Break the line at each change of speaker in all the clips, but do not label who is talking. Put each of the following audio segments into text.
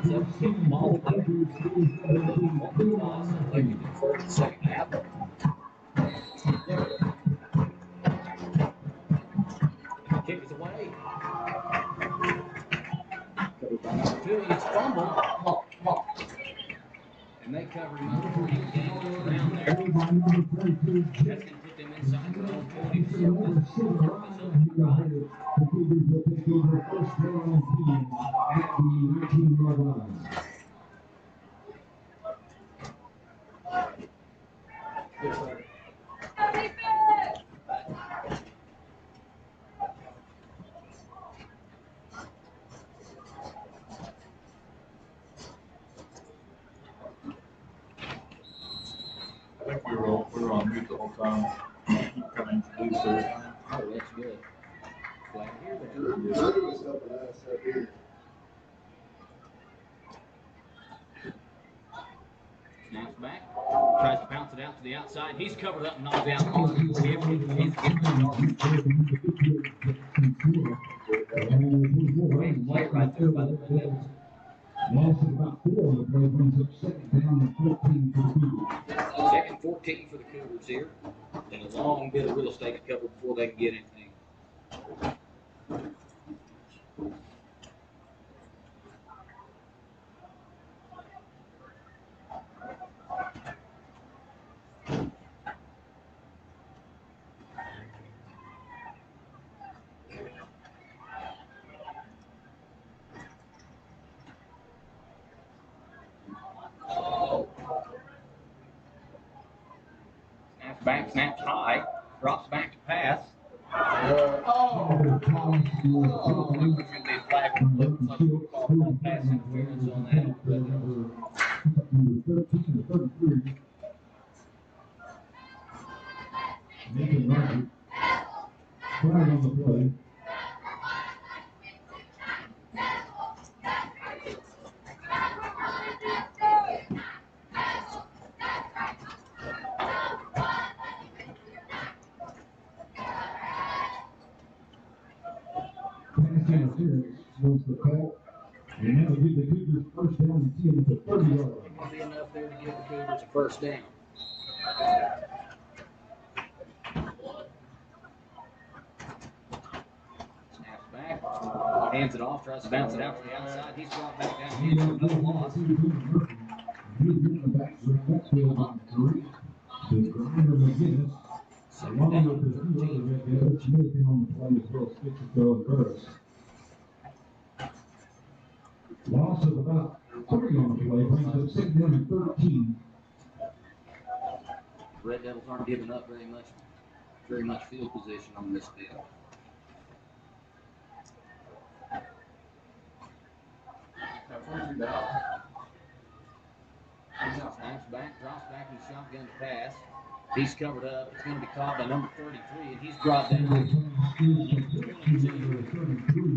lines up to kick the ball away. One toss, like you did first and second half. Kick is away. Covered by number 2, and it's fumbled. And they covered him up before he could gain much ground there. That's going to put them inside their own 20 to start this opening drive.
First down at the 19-yard line.
Yes, sir.
I think we were on mute the whole time. Keep coming to do so.
Oh, that's good. Glad to hear that. Snaps back. Tries to bounce it out to the outside. He's covered up and knocked down hard before he ever gets Great play right there by the Red Devils.
Loss of about 4 on the play brings up second down and 14 for the Cougars.
Second 14 for the Cougars here. And a long bit of real estate to cover before they can get anything. Snaps back, snaps high, drops back to pass. Looks going to be a flag. Looks like we'll call pass interference on that.
Number 13 to 33. Nathan Roger. Flag on the play. Interference was the call, and that'll give the Cougars first down and 10 at the 30-yard line.
That'll be enough there to give the Cougars a first down. Snaps back, hands it off, tries to bounce it out to the outside. He's brought back down here for another loss.
He's in the back to the backfield on 3. The Grinder McGinnis. Along with the two other Red Devils, Smith in on the play as well, Spitzer and Burris. Loss of about 3 on the play brings up second down and 13.
Red Devils aren't giving up very much field position on this deal. Snaps back, drops back, he's shotgun to pass. He's covered up. It's going to be caught by number 33, and he's brought down number 22,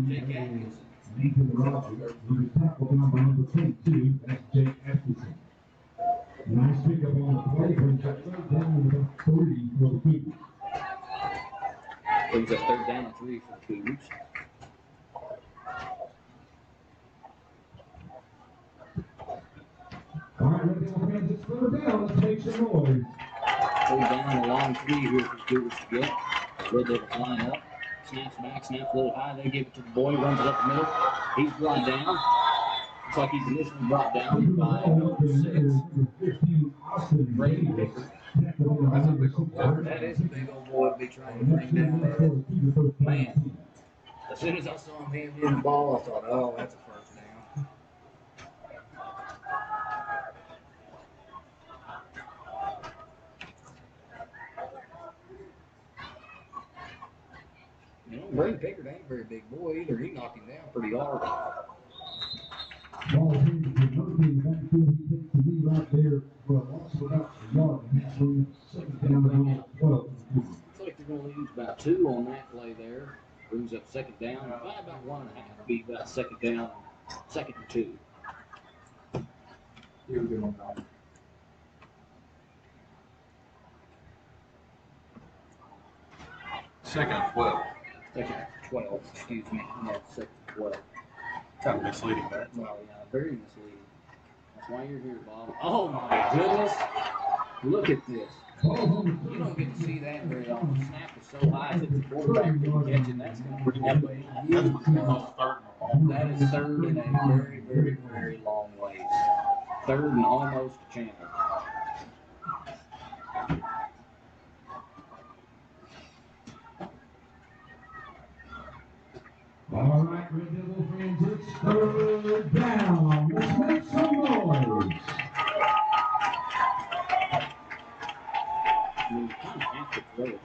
Jake Atkinson.
Nathan Rogers, he was tackled down by number 22, that's Jake Atkinson. Nice pickup on the play, brings up third down and about 3 for the Cougars.
Brings up third down and 3 for the Cougars.
All right, Red Devil fans, it's third down. Let's make some noise.
Third down, a long 3 here for the Cougars to get. Red Devils line up. Snaps back, snaps a little high. They give it to the boy, runs it up the middle. He's brought down. Looks like he's initially brought down by number 6. Brady Pickard. That is a big old boy to be trying to bring down there. Man, as soon as I saw him hand in the ball, I thought, oh, that's a first down. You know, Brady Pickard ain't a very big boy either. He knocked him down pretty hard.
Ball changes to Murphy in the backfield. He takes the lead right there for a loss of about a yard and a half. Second down and 12.
Looks like they're going to lose about 2 on that play there. Brings up second down. By about 1.5. Be about second down, second and 2.
Here we go. Second 12.
Second 12, excuse me. Yeah, second 12.
kind of misleading there.
Oh, yeah, very misleading. That's why you're here, Bob. Oh, my goodness. Look at this. You don't get to see that very often. The snap was so high that the quarterback couldn't catch it. That's going to bring up a huge play. That is third in a very, very, very long ways. Third and almost a channel.
All right, Red Devil fans, it's third down. Let's make some noise.
You kind of have to throw it.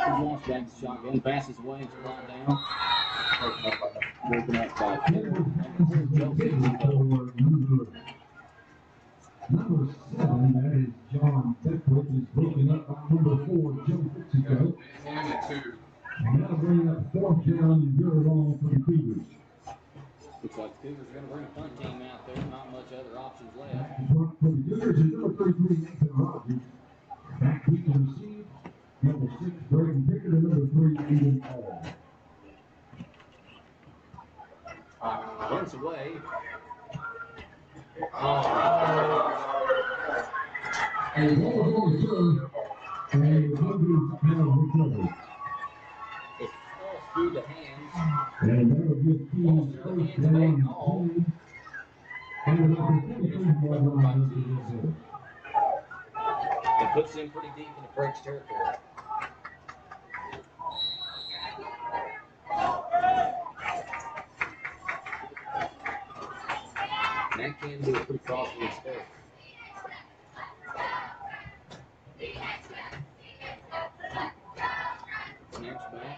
He wants back the shotgun, passes away, it's brought down. Broken up by
Number 7, that is John Beckwith, is broken up by number 4, Joe Fixico. And that'll bring up fourth down and very long for the Cougars.
Looks like the Cougars are going to bring a punt team out there. Not much other options left.
For the Cougars is number 33, Nathan Rogers. Back we can receive number 6, Braden Pickett, and number 3, Aiden Hall.
Runs away.
And ball is on the turn, and the Cougars have recovered.
It falls through the hands.
And that'll give teams first down and 10. And about the 23-yard line of the reserve.
It puts them pretty deep in the Prague's territory. That can be a pretty costly mistake. Snaps back.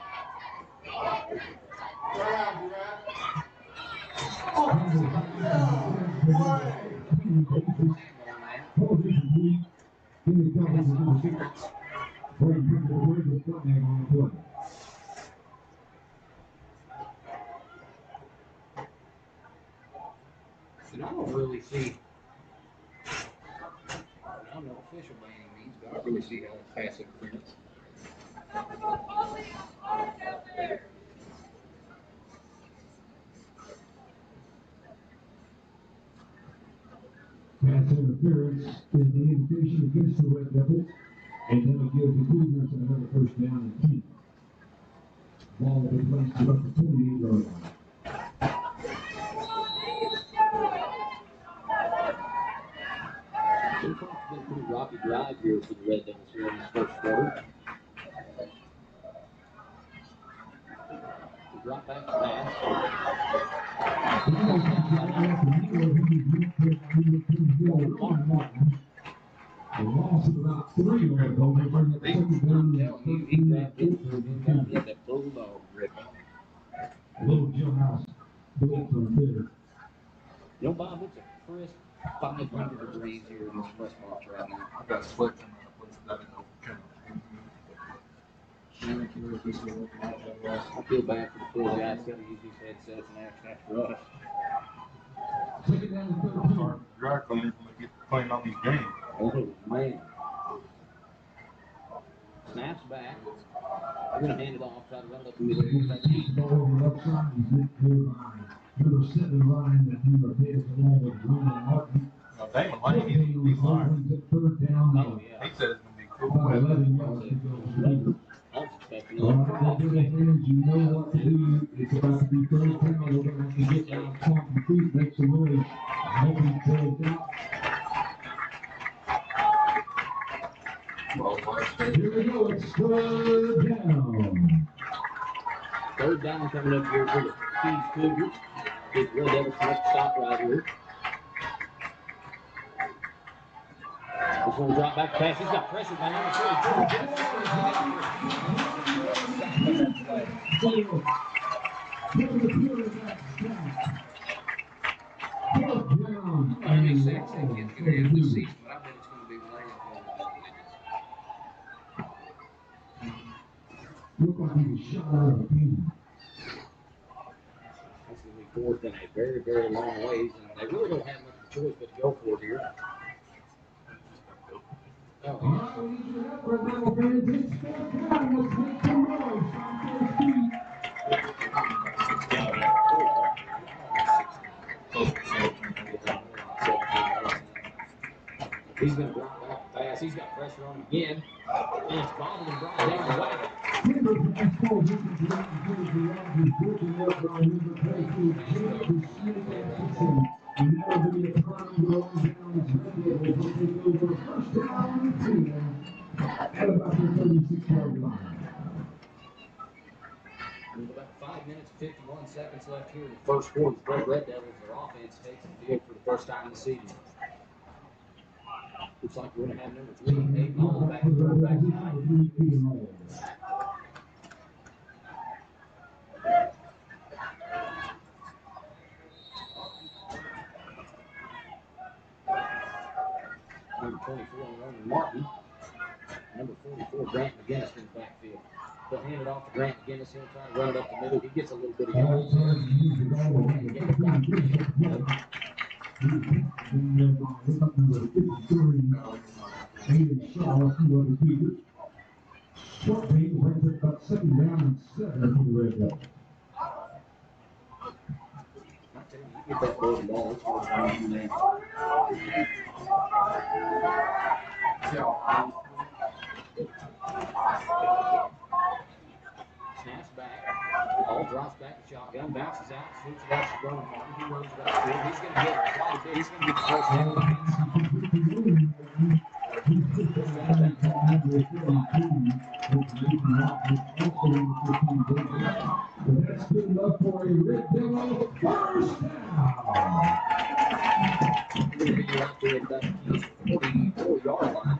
And I don't really see, I'm no official by any means, but I don't really see how it's pass interference.
Pass interference is the indication against the Red Devils, and that'll give the Cougars another first down and 10. Ball will be placed about the 28-yard line.
It's been a pretty rocky drive here for the Red Devils here in this first quarter. The drop back to pass.
A loss of about 3 yard goal. They bring up second down and
He grabbed it and he had that bulldog grip.
a little jailhouse blitz from there.
You know, Bob, it's a crisp 500 degrees here in this press box right now.
I've got sweat coming up with that in the camera.
I feel bad for the poor guys got to use these headsets and that's rough.
Second down and 13.
Sorry, dry cleaners when they get playing on these games.
Oh, man. Snaps back. They're going to hand it off, try to run it up the middle.
Ball on the left side is hit clear by number 7 Ryan that he replaced along with Ryan Martin.
Now, Damon Lane, he's lying.
Third down.
Oh, yeah.
He said it's going to be
About
cool.
11 yards to go.
I was expecting a
All
little
right,
cross.
fans, you know what to do. It's about to be third down. We're going to have to get down, pump your feet, make some noise. I hope you throw it out. Here we go. It's third down.
Third down coming up here for the Keys Cougars. Big Red Devils make a stop right here. This one drop back pass. He's got pressure by That makes sense. They get to the end of the season, but I bet it's going to be late.
Looked like he was shot out of a cannon.
That's going to be fourth in a very, very long ways, and they really don't have much of a choice but to go for it here.
All right, we need your help, Red Devil fans. It's third down. Let's make some noise. Find those feet.
He's got pressure on him again. And it's bobbled and brought down the way.
At about the 36-yard line.
With about 5 minutes and 51 seconds left here in the first quarter, the Prague Red Devils, their offense takes the field for the first time this season. Looks like we're going to have number 3, 8, and all back at quarterback tonight. Number 24, Roman Martin. Number 44, Grant McGinnis in the backfield. They'll hand it off to Grant McGinnis. He'll try to run it up the middle. He gets a little bit of yardage there.
Short game brings it up 2nd down and 7 for the Red Devils.
I tell you, you get that boy the ball, it's going to run from there. Snaps back. Ball drops back to shotgun. Bounces out. Swoops it out to Roman Martin. He runs it upfield. He's going to get it quite a bit. He's going to get the first down.
That's good enough for a Red Devil first down.
We're going to be out there at that 44-yard line.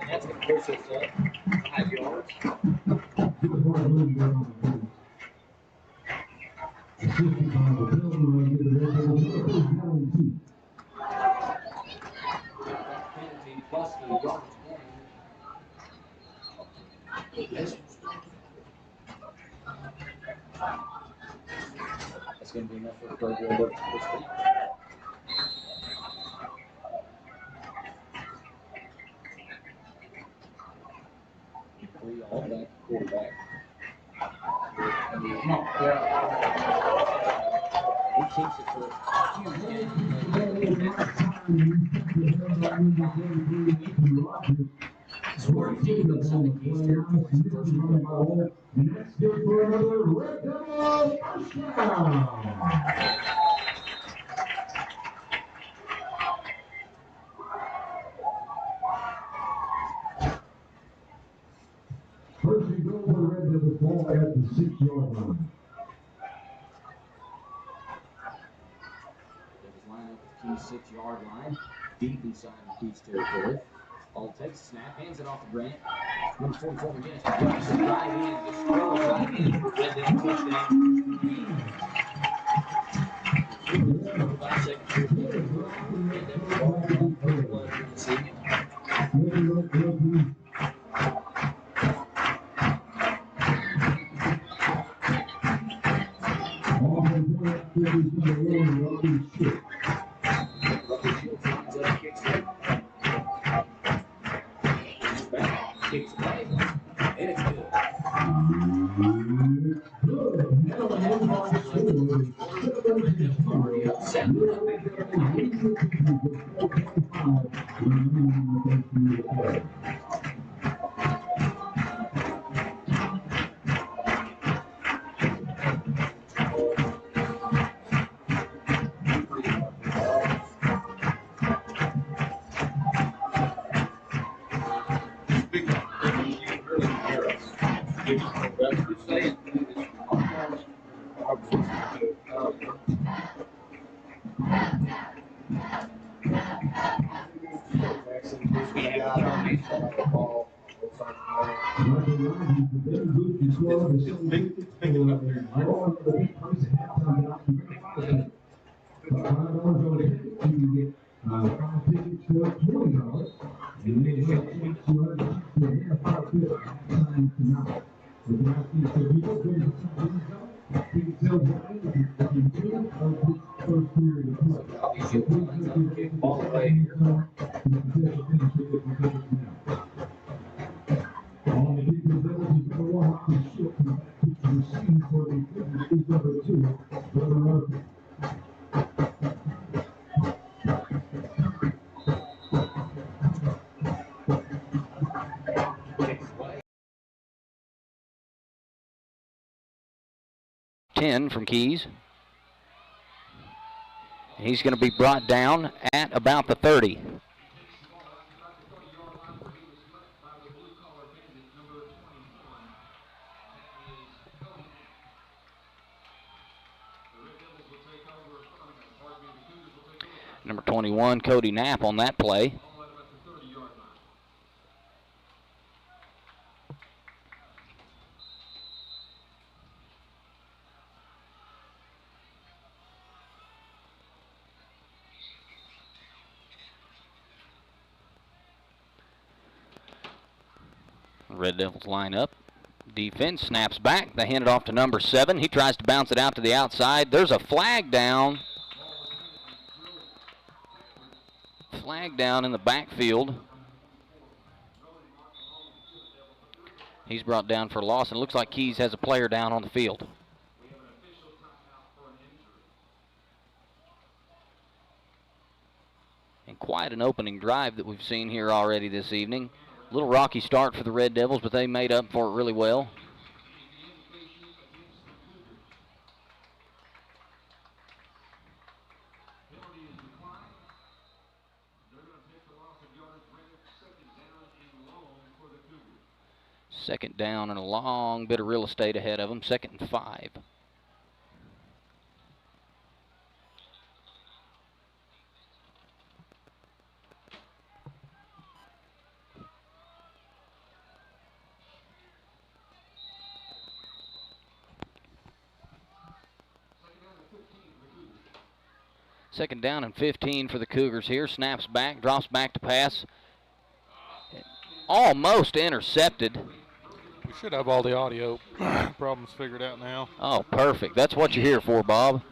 That's going to push us up 5 yards. Penalty plus the yardage gain. That's going to be enough for the Prague Red Devils to push down. Three all back quarterback. He keeps it for a huge game. Scoring team looks on the keys here. First and goal.
That's good for another Red Devil first down. First and goal for the Red Devils, ball at the 6-yard line.
Devils line up at the key 6-yard line, deep inside the Peach territory. Ball takes a snap, hands it off to Grant. Number 44 again, jumps right in, just throws right in. Red Devil touchdown. 5 seconds here. Red Devils walking up first blood here this evening. Kicks away, and it's good. Already up 7-0.
$5 on tickets. You get 5 tickets for $20. And then you have a chance to win a 5 bid halftime tonight. So the asking for people, there's a something ticket sales line if you win of this first period of play. So please make your way to the second zone to potential finish tickets and tickets now. On the defense levels, he's number 1 off the ship from the back pitch to receive for the Cougars is number 2, Brother Murphy.
10 from Keys. He's going to be brought down at about the 30. Number 21, Cody Knapp on that play. Red Devils line up. Defense snaps back. They hand it off to number 7. He tries to bounce it out to the outside. There's a flag down. Flag down in the backfield. He's brought down for a loss, and it looks like Keys has a player down on the field. And quite an opening drive that we've seen here already this evening. A little rocky start for the Red Devils, but they made up for it really well. Second down and a long bit of real estate ahead of them. 2nd and 5. Second down and 15 for the Cougars here. Snaps back, drops back to pass. Almost intercepted.
We should have all the audio problems figured out now.
Oh, perfect. That's what you're here for, Bob.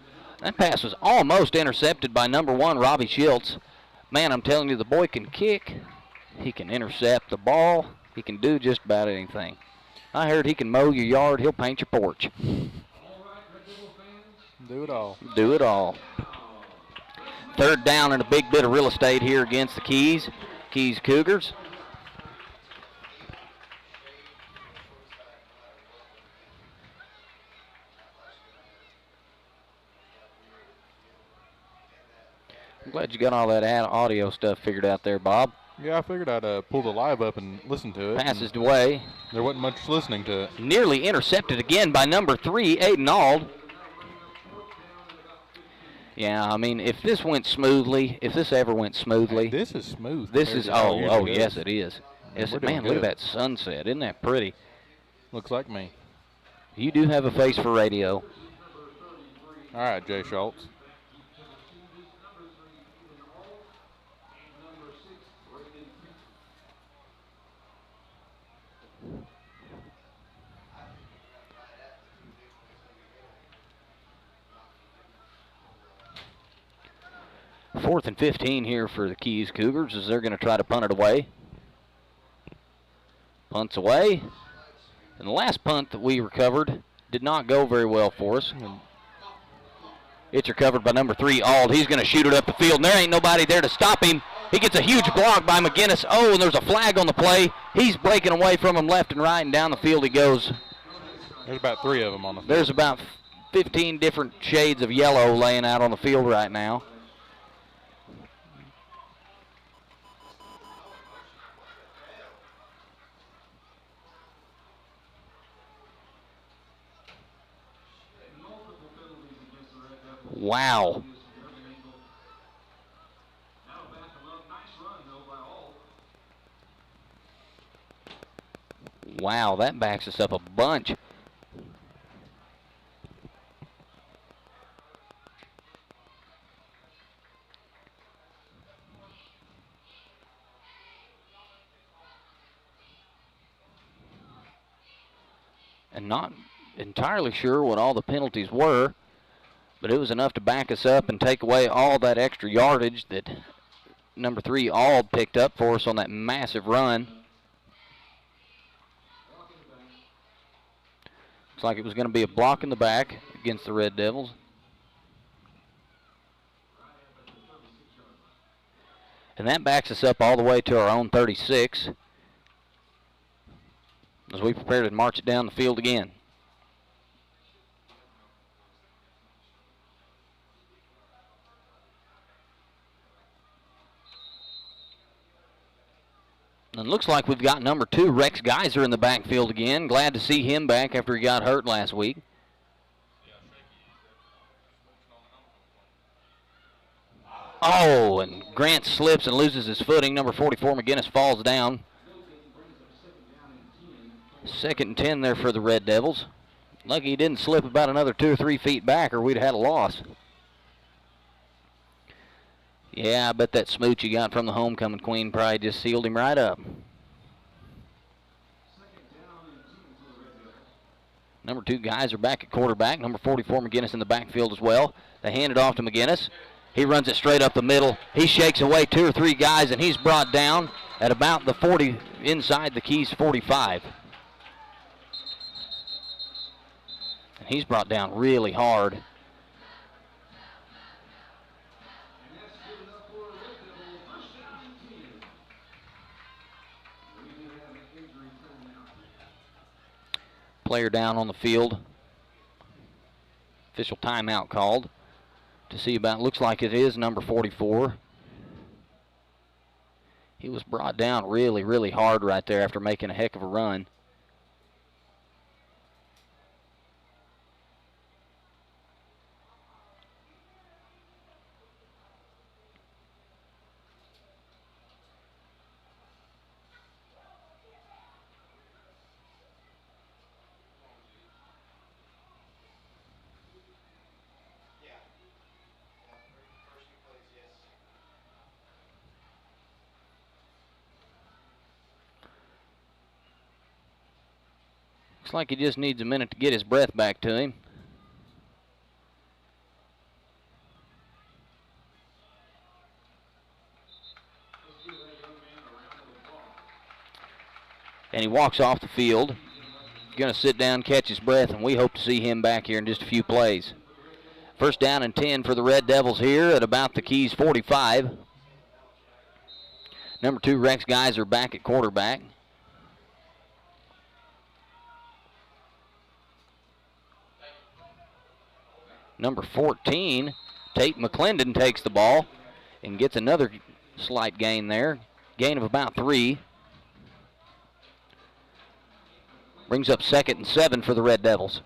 That pass was almost intercepted by number 1, Robbie Schultz. Man, I'm telling you, the boy can kick. He can intercept the ball. He can do just about anything. I heard he can mow your yard. He'll paint your porch.
Do it all.
Do it all. 3rd down and a big bit of real estate here against the Keys Cougars. I'm glad you got all that audio stuff figured out there, Bob.
Yeah, I figured I'd pull the live up and listen to it.
Passes away.
There wasn't much listening to it.
Nearly intercepted again by number 3, Aiden Ald. Yeah, I mean, if this went smoothly, if this ever went smoothly.
Hey, this is smooth.
This is, yes, it is. Yes, man, look at that sunset. Isn't that pretty?
Looks like me.
You do have a face for radio.
All right, Jay Schultz.
Fourth and 15 here for the Keys Cougars as they're going to try to punt it away. Punts away. And the last punt that we recovered did not go very well for us. It's recovered by number 3, Ald. He's going to shoot it up the field, and there ain't nobody there to stop him. He gets a huge block by McGinnis. Oh, and there's a flag on the play. He's breaking away from him left and right, and down the field he goes.
There's about 3 of them on the field.
There's about 15 different shades of yellow laying out on the field right now. Wow. Wow, that backs us up a bunch. And not entirely sure what all the penalties were, but it was enough to back us up and take away all that extra yardage that number 3 Ald picked up for us on that massive run. Looks like it was going to be a block in the back against the Red Devils. And that backs us up all the way to our own 36 as we prepare to march it down the field again. And it looks like we've got number 2, Rex Geyser, in the backfield again. Glad to see him back after he got hurt last week. Oh, and Grant slips and loses his footing. Number 44, McGinnis, falls down. 2nd and 10 there for the Red Devils. Lucky he didn't slip about another 2 or 3 feet back, or we'd have had a loss. Yeah, I bet that smooch he got from the homecoming queen probably just sealed him right up. Number 2 guys are back at quarterback. Number 44, McGinnis, in the backfield as well. They hand it off to McGinnis. He runs it straight up the middle. He shakes away 2 or 3 guys, and he's brought down at about the 40, inside the Keys 45. And he's brought down really hard. Player down on the field. Official timeout called to see about, looks like it is number 44. He was brought down really, really hard right there after making a heck of a run. Looks like he just needs a minute to get his breath back to him. And he walks off the field. Going to sit down, catch his breath, and we hope to see him back here in just a few plays. 1st down and 10 for the Red Devils here at about the Keys 45. Number 2, Rex Geyser, back at quarterback. Number 14, Tate McClendon, takes the ball and gets another slight gain there. Gain of about 3. Brings up 2nd and 7 for the Red Devils.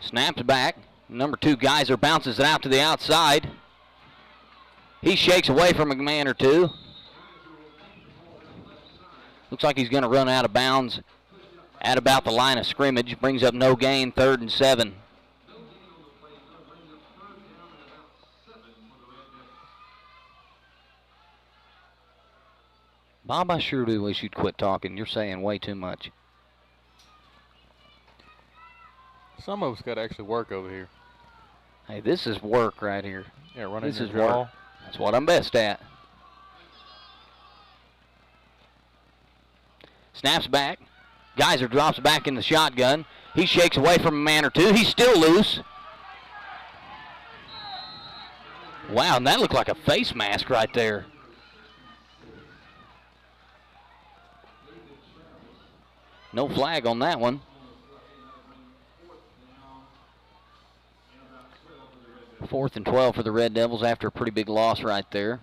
Snaps back. Number 2, Geyser, bounces it out to the outside. He shakes away from a man or 2. Looks like he's going to run out of bounds at about the line of scrimmage. Brings up no gain, 3rd and 7. Bob, I sure do wish you'd quit talking. You're saying way too much.
Some of us got to actually work over here.
Hey, this is work right here.
Yeah, running
This
your
is
draw.
work. That's what I'm best at. Snaps back. Geyser drops back in the shotgun. He shakes away from a man or 2. He's still loose. Wow, and that looked like a face mask right there. No flag on that one. 4th and 12 for the Red Devils after a pretty big loss right there.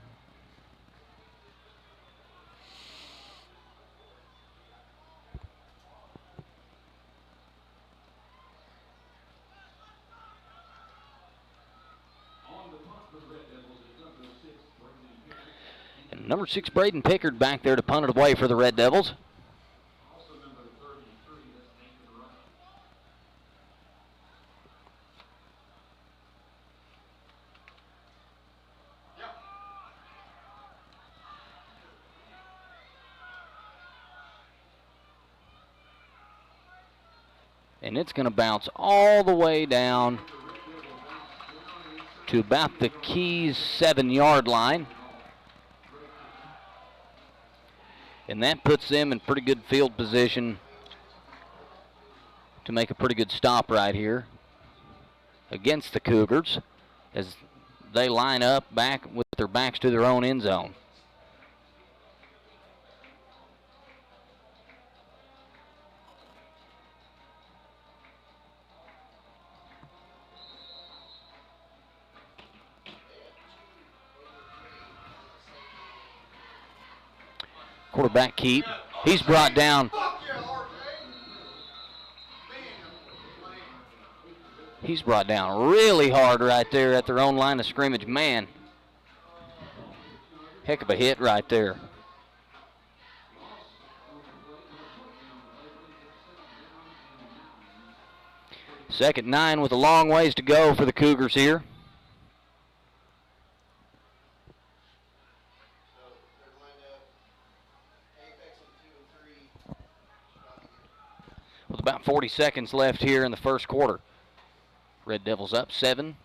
Number 6, Braden Pickard back there to punt it away for the Red Devils. And it's going to bounce all the way down to about the Keys 7-yard line. And that puts them in pretty good field position to make a pretty good stop right here against the Cougars as they line up back with their backs to their own end zone. Quarterback keep. He's brought down. He's brought down really hard right there at their own line of scrimmage. Man, heck of a hit right there. Second 9 with a long ways to go for the Cougars here. With about 40 seconds left here in the first quarter. Red Devils up 7-0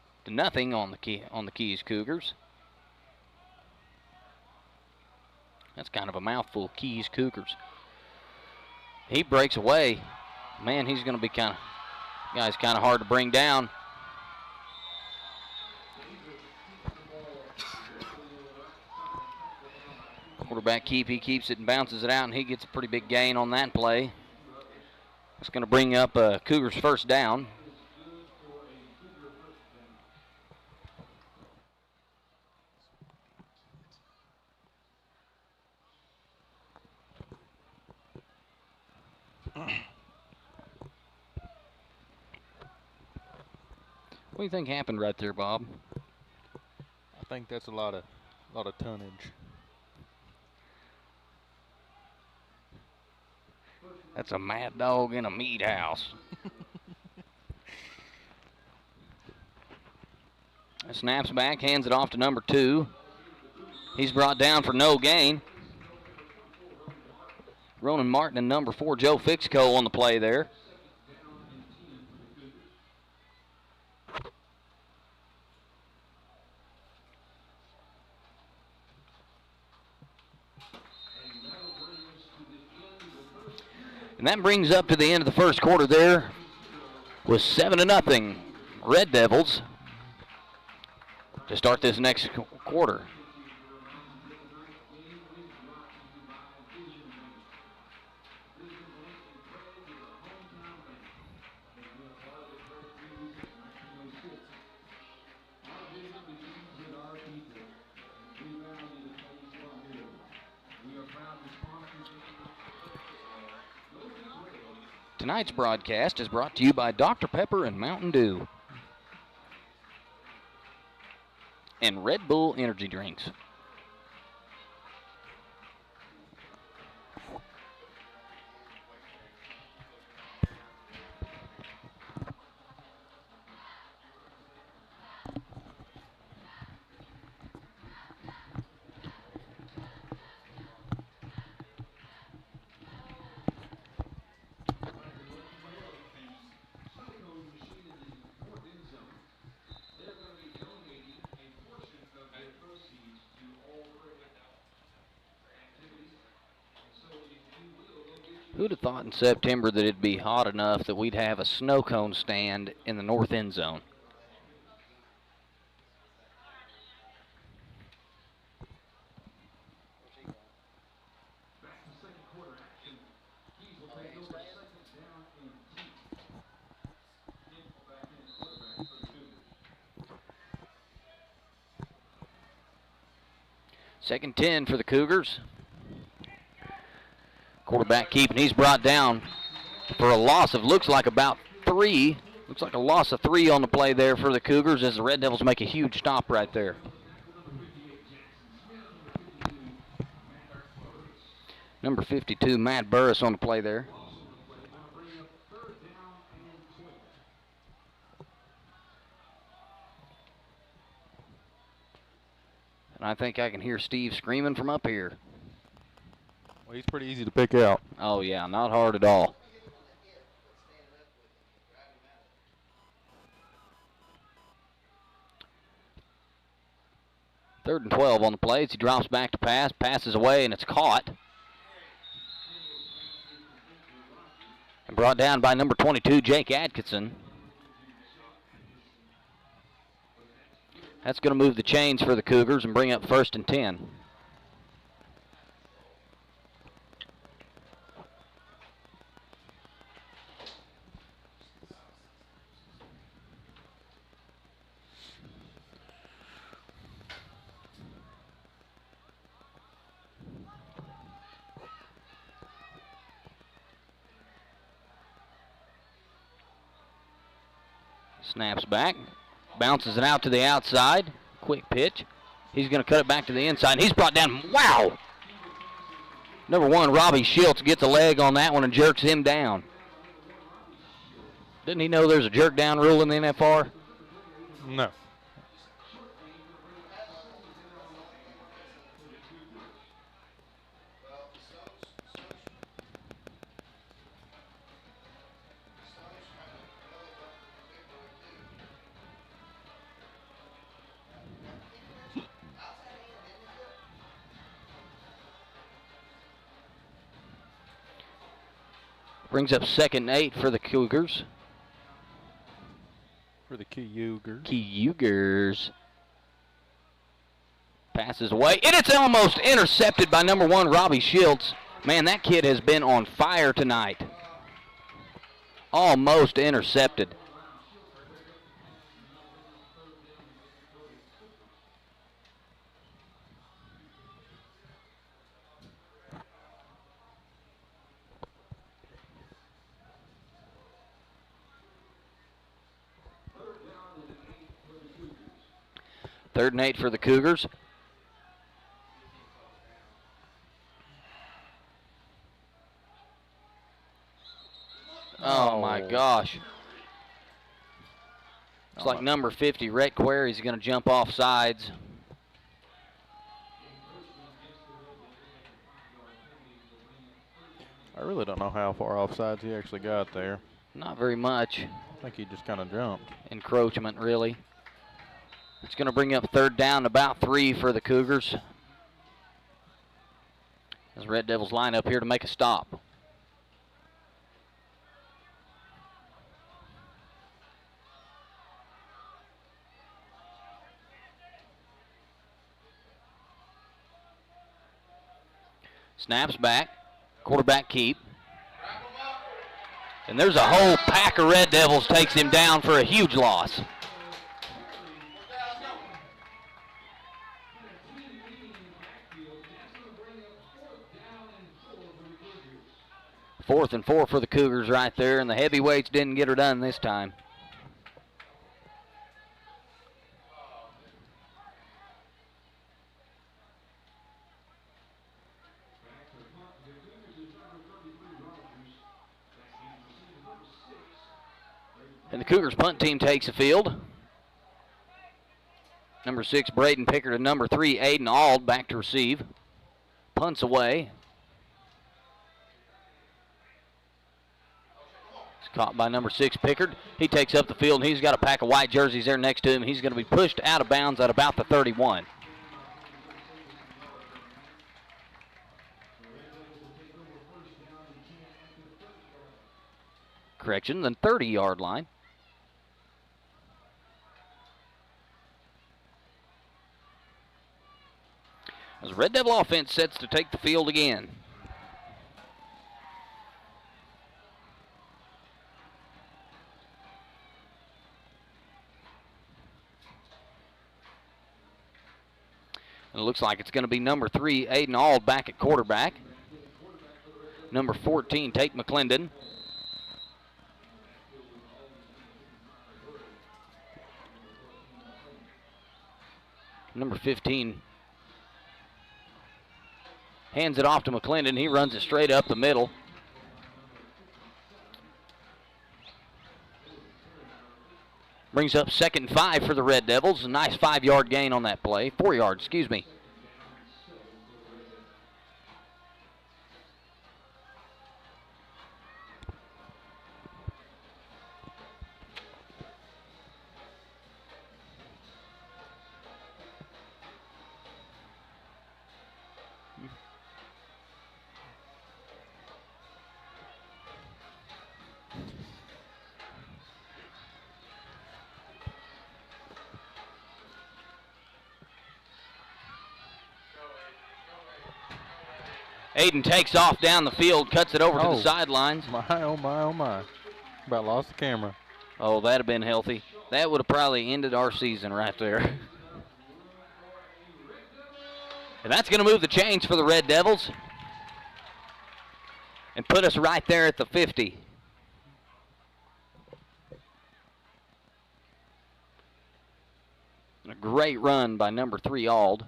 on the Keys Cougars. That's kind of a mouthful, Keys Cougars. He breaks away. Man, he's going to be kind of hard to bring down. Quarterback keep, he keeps it and bounces it out, and he gets a pretty big gain on that play. It's going to bring up Cougars first down. What do you think happened right there, Bob?
I think that's a lot of tonnage.
That's a mad dog in a meat house. Snaps back, hands it off to number 2. He's brought down for no gain. Ronan Martin and number 4, Joe Fixco on the play there. And that brings up to the end of the first quarter there with 7-0 Red Devils to start this next quarter. Tonight's broadcast is brought to you by Dr. Pepper and Mountain Dew and Red Bull energy drinks. Who'd have thought in September that it'd be hot enough that we'd have a snow cone stand in the north end zone? Second 10 for the Cougars. Quarterback keeping, he's brought down for a loss of looks like about 3. Looks like a loss of 3 on the play there for the Cougars as the Red Devils make a huge stop right there. Number 52, Matt Burris on the play there. And I think I can hear Steve screaming from up here.
Well, he's pretty easy to pick out.
Oh, yeah, not hard at all. Third and 12 on the play as he drops back to pass, passes away, and it's caught. And brought down by number 22, Jake Atkinson. That's going to move the chains for the Cougars and bring up 1st and 10. Snaps back, bounces it out to the outside. Quick pitch. He's going to cut it back to the inside, and he's brought down. Wow! Number 1, Robbie Schiltz gets a leg on that one and jerks him down. Didn't he know there's a jerk down rule in the NFR?
No.
Brings up 2nd and 8 for the Cougars.
For the Cougars.
Cougars. Passes away, and it's almost intercepted by number 1, Robbie Schiltz. Man, that kid has been on fire tonight. Almost intercepted. Third and 8 for the Cougars. Oh my gosh. It's like number 50, Rhett Query's going to jump off sides.
I really don't know how far offsides he actually got there.
Not very much.
I think he just kind of jumped.
Encroachment, really. It's going to bring up 3rd down, about 3 for the Cougars. As Red Devils line up here to make a stop. Snaps back, quarterback keep. And there's a whole pack of Red Devils takes him down for a huge loss. Fourth and 4 for the Cougars right there, and the heavyweights didn't get her done this time. And the Cougars punt team takes the field. Number 6, Braden Pickard, and number 3, Aiden Auld back to receive. Punts away. It's caught by number 6, Pickard. He takes up the field, and he's got a pack of white jerseys there next to him. He's going to be pushed out of bounds at about the 31. Correction, the 30-yard line. As Red Devil offense sets to take the field again. And it looks like it's going to be number 3, Aiden Auld, back at quarterback. Number 14, Tate McClendon. Number 15, Hands it off to McClendon. He runs it straight up the middle. Brings up 2nd and 5 for the Red Devils. A nice 5-yard gain on that play. 4 yards, excuse me. Aiden takes off down the field, cuts it over to the sidelines.
My, oh my, oh my. About lost the camera.
Oh, that'd have been healthy. That would have probably ended our season right there. And that's going to move the chains for the Red Devils and put us right there at the 50. A great run by number 3, Ald.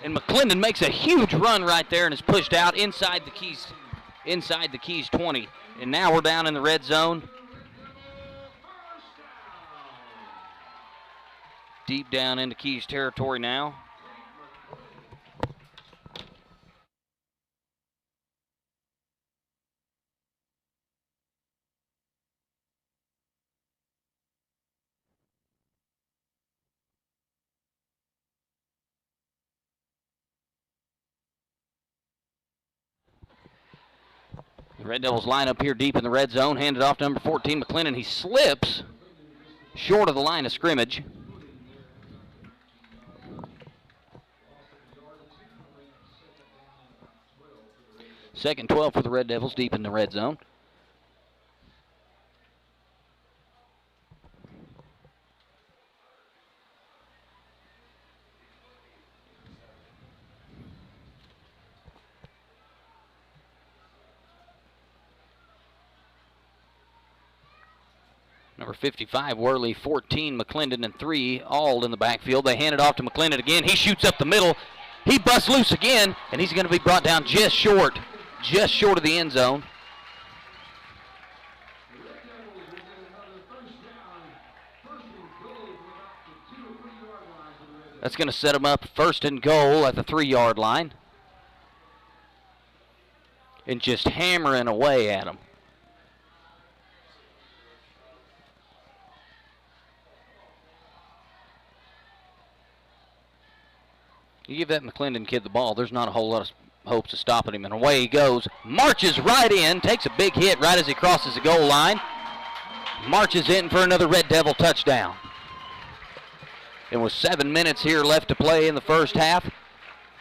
And McClendon makes a huge run right there and is pushed out inside the Keys 20. And now we're down in the red zone. Deep down into Keys territory now. The Red Devils line up here deep in the red zone. Handed off to number 14, McClendon. He slips short of the line of scrimmage. Second 12 for the Red Devils deep in the red zone. Number 55, Worley, 14, McClendon, and 3, Ald in the backfield. They hand it off to McClendon again. He shoots up the middle. He busts loose again, and he's going to be brought down just short of the end zone. That's going to set him up 1st and goal at the 3-yard line. And just hammering away at him. You give that McClendon kid the ball, there's not a whole lot of hopes of stopping him. And away he goes, marches right in, takes a big hit right as he crosses the goal line. Marches in for another Red Devil touchdown. And with 7 minutes here left to play in the first half,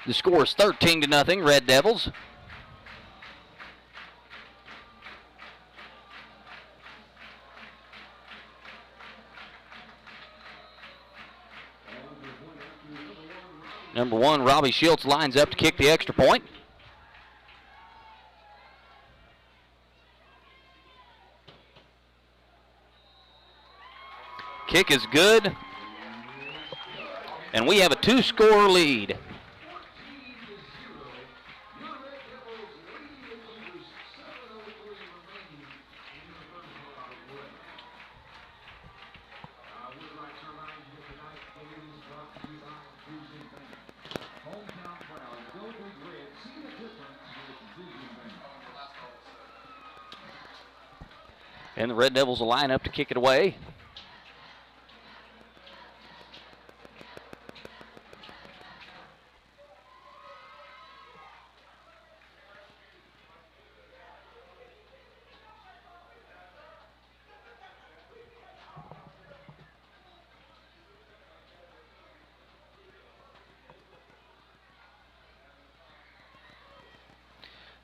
the score is 13-0, Red Devils. Number 1, Robbie Schultz lines up to kick the extra point. Kick is good. And we have a 2-score lead. And the Red Devils will line up to kick it away.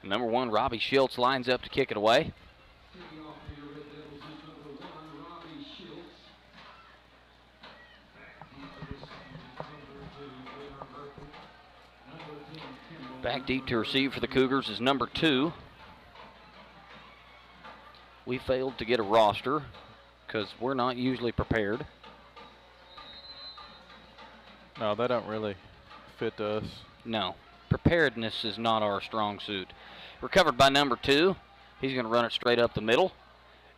Number 1, Robbie Schultz lines up to kick it away. Back deep to receive for the Cougars is number 2. We failed to get a roster because we're not usually prepared.
No, they don't really fit us.
No, preparedness is not our strong suit. Recovered by number 2. He's going to run it straight up the middle.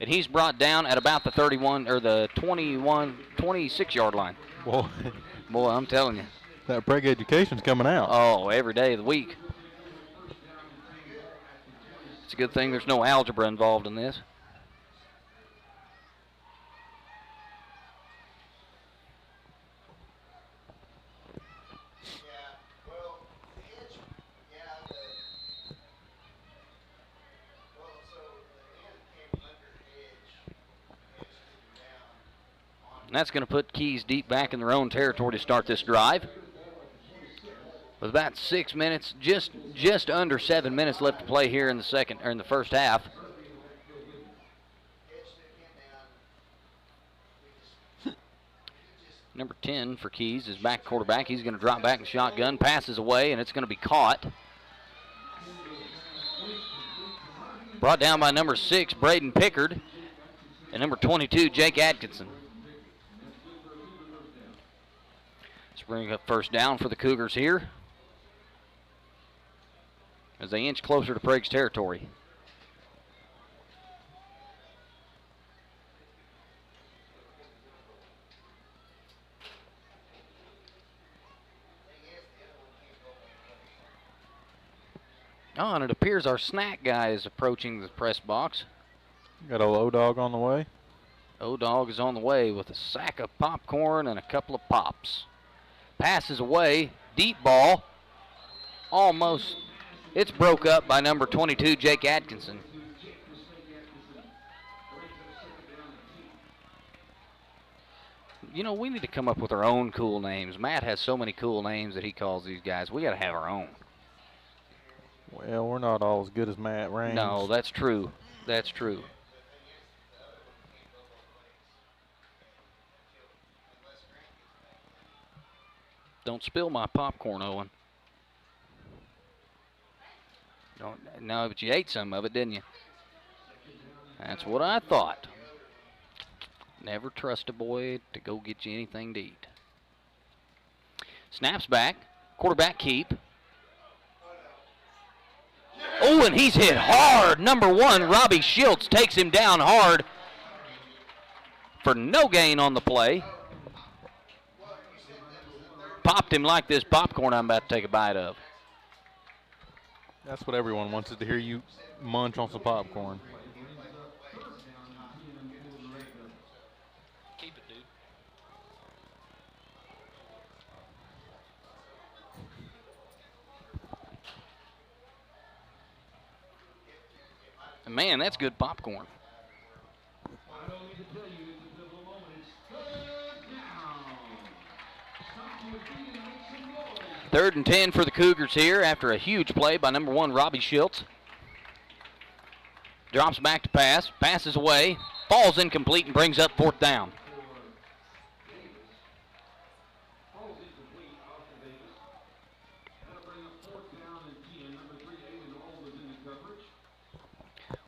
And he's brought down at about the 31 or the 26-yard line. Boy, I'm telling you.
That Prague education's coming out.
Oh, every day of the week. It's a good thing there's no algebra involved in this. And that's going to put Keys deep back in their own territory to start this drive. With about 6 minutes, just under 7 minutes left to play here in the first half. Number 10 for Keys is back quarterback. He's going to drop back in shotgun, passes away, and it's going to be caught. Brought down by number 6, Braden Pickard, and number 22, Jake Atkinson. Let's bring up first down for the Cougars here as they inch closer to Prague's territory. Oh, and it appears our snack guy is approaching the press box.
Got old O-Dog on the way.
O-Dog is on the way with a sack of popcorn and a couple of pops. Passes away, deep ball, almost, it's broke up by number 22, Jake Atkinson. You know, we need to come up with our own cool names. Matt has so many cool names that he calls these guys. We got to have our own.
Well, we're not all as good as Matt Raines.
No, that's true. That's true. Don't spill my popcorn, Owen. No, but you ate some of it, didn't you? That's what I thought. Never trust a boy to go get you anything to eat. Snaps back. Quarterback keep. Oh, and he's hit hard. Number 1, Robbie Schultz takes him down hard for no gain on the play. Popped him like this popcorn I'm about to take a bite of.
That's what everyone wants, is to hear you munch on some popcorn.
Keep it, dude. And man, that's good popcorn. 3rd and 10 for the Cougars here after a huge play by number 1, Robbie Schultz. Drops back to pass, passes away, falls incomplete and brings up 4th down.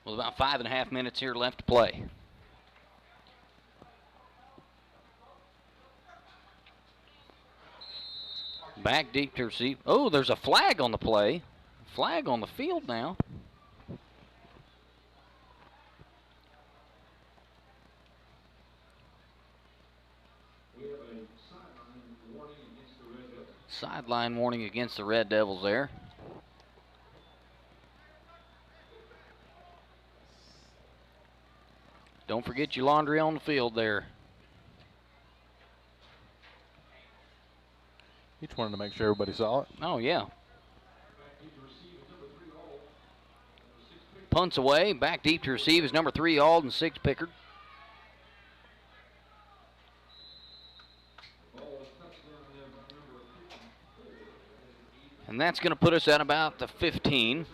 With about 5.5 minutes here left to play. Back deep to receive. Oh, there's a flag on the play. Flag on the field now. Sideline warning against the Red Devils there. Don't forget your laundry on the field there.
He just wanted to make sure everybody saw it.
Oh, yeah. Punts away. Back deep to receive is number 3, Alden, 6, Pickard. And that's going to put us at about the 15.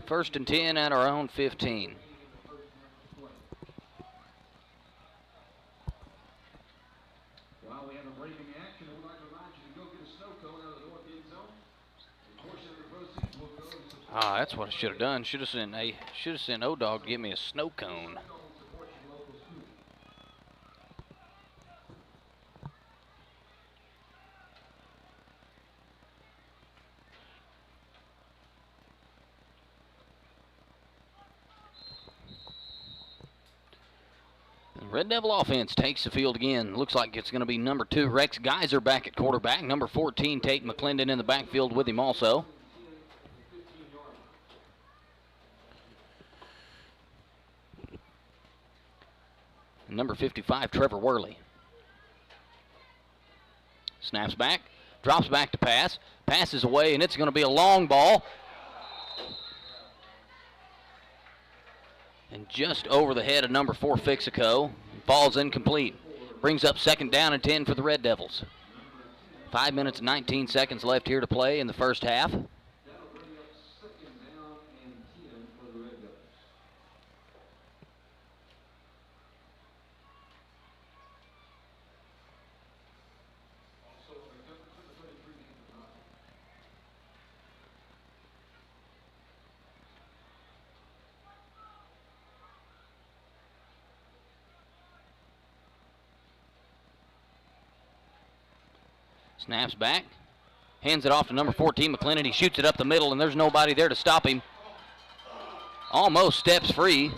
1st and 10 at our own 15.
While we have a breaking action, I would like to remind you to go get a snow cone out of the north end zone.
Ah, that's what I should have done. Should have sent O-Dog to get me a snow cone. The Red Devil offense takes the field again. Looks like it's going to be number 2, Rex Geyser, back at quarterback. Number 14, Tate McClendon in the backfield with him also. Number 55, Trevor Worley. Snaps back, drops back to pass, passes away, and it's going to be a long ball. And just over the head of number 4, Fixico. Ball's incomplete. Brings up 2nd down and 10 for the Red Devils. 5 minutes and 19 seconds left here to play in the first half. Snaps back, hands it off to number 14, McClendon. He shoots it up the middle, and there's nobody there to stop him. Almost steps free.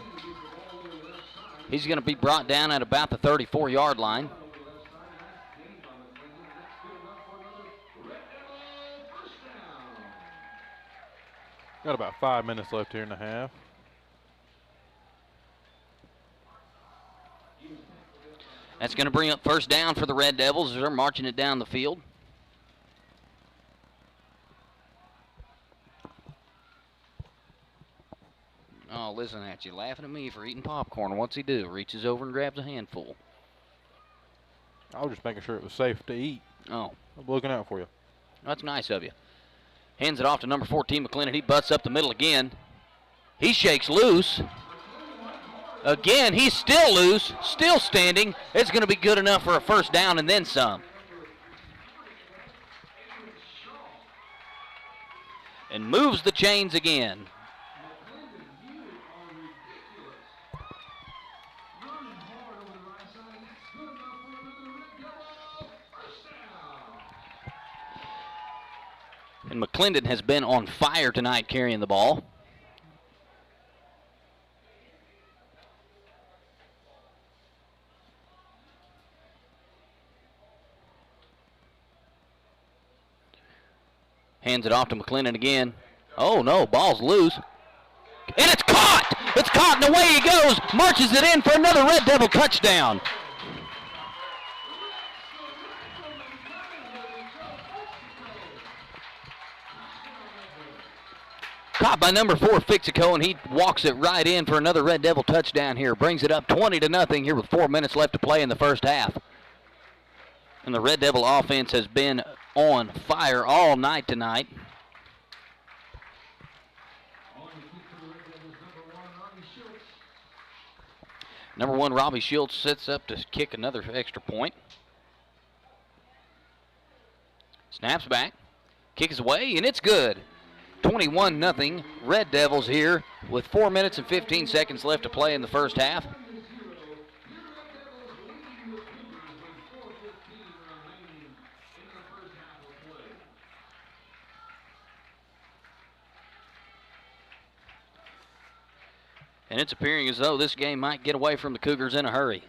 He's going to be brought down at about the 34-yard line.
Got about 5 minutes left here in the half.
That's going to bring up 1st down for the Red Devils as they're marching it down the field. Oh, listen at you, laughing at me for eating popcorn. What's he do? Reaches over and grabs a handful.
I was just making sure it was safe to eat.
Oh.
I'm looking out for you.
That's nice of you. Hands it off to number 14, McClendon. He butts up the middle again. He shakes loose. Again, he's still loose, still standing. It's going to be good enough for a 1st down and then some. And moves the chains again. And McClendon has been on fire tonight carrying the ball. Hands it off to McClendon again. Oh no, ball's loose. And it's caught! It's caught and away he goes. Marches it in for another Red Devil touchdown. Caught by number 4, Fixico, and he walks it right in for another Red Devil touchdown here. Brings it up 20-0 here with 4 minutes left to play in the first half. And the Red Devil offense has been on fire all night tonight. Number 1, Robbie Schultz sits up to kick another extra point. Snaps back, kicks away, and it's good. 21-0 Red Devils here with 4 minutes and 15 seconds left to play in the first half. And it's appearing as though this game might get away from the Cougars in a hurry.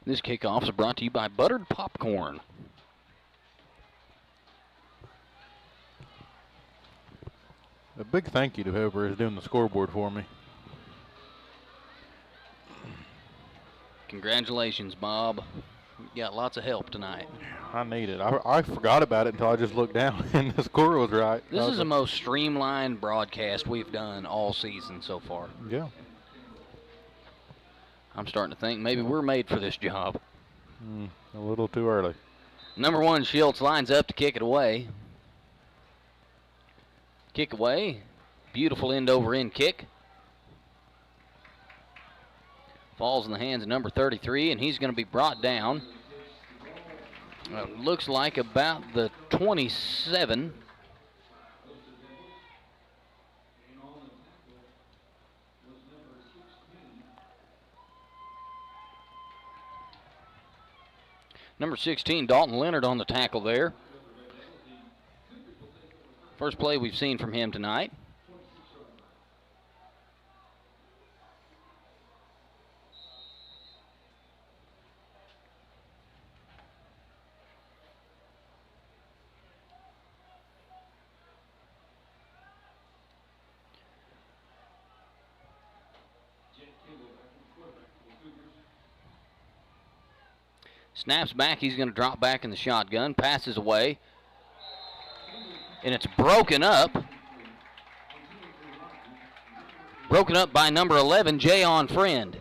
This kickoff is brought to you by Buttered Popcorn.
A big thank you to whoever is doing the scoreboard for me.
Congratulations, Bob. You got lots of help tonight.
I need it. I forgot about it until I just looked down and the score was right.
This is the most streamlined broadcast we've done all season so far.
Yeah.
I'm starting to think maybe we're made for this job.
A little too early.
Number 1, Schultz lines up to kick it away. Kick away. Beautiful end-over-end kick. Falls in the hands of number 33, and he's going to be brought down. Looks like about the 27. Number 16, Dalton Leonard on the tackle there. First play we've seen from him tonight. Snaps back, he's going to drop back in the shotgun, passes away, and it's broken up. Broken up by number 11, Jayon Friend.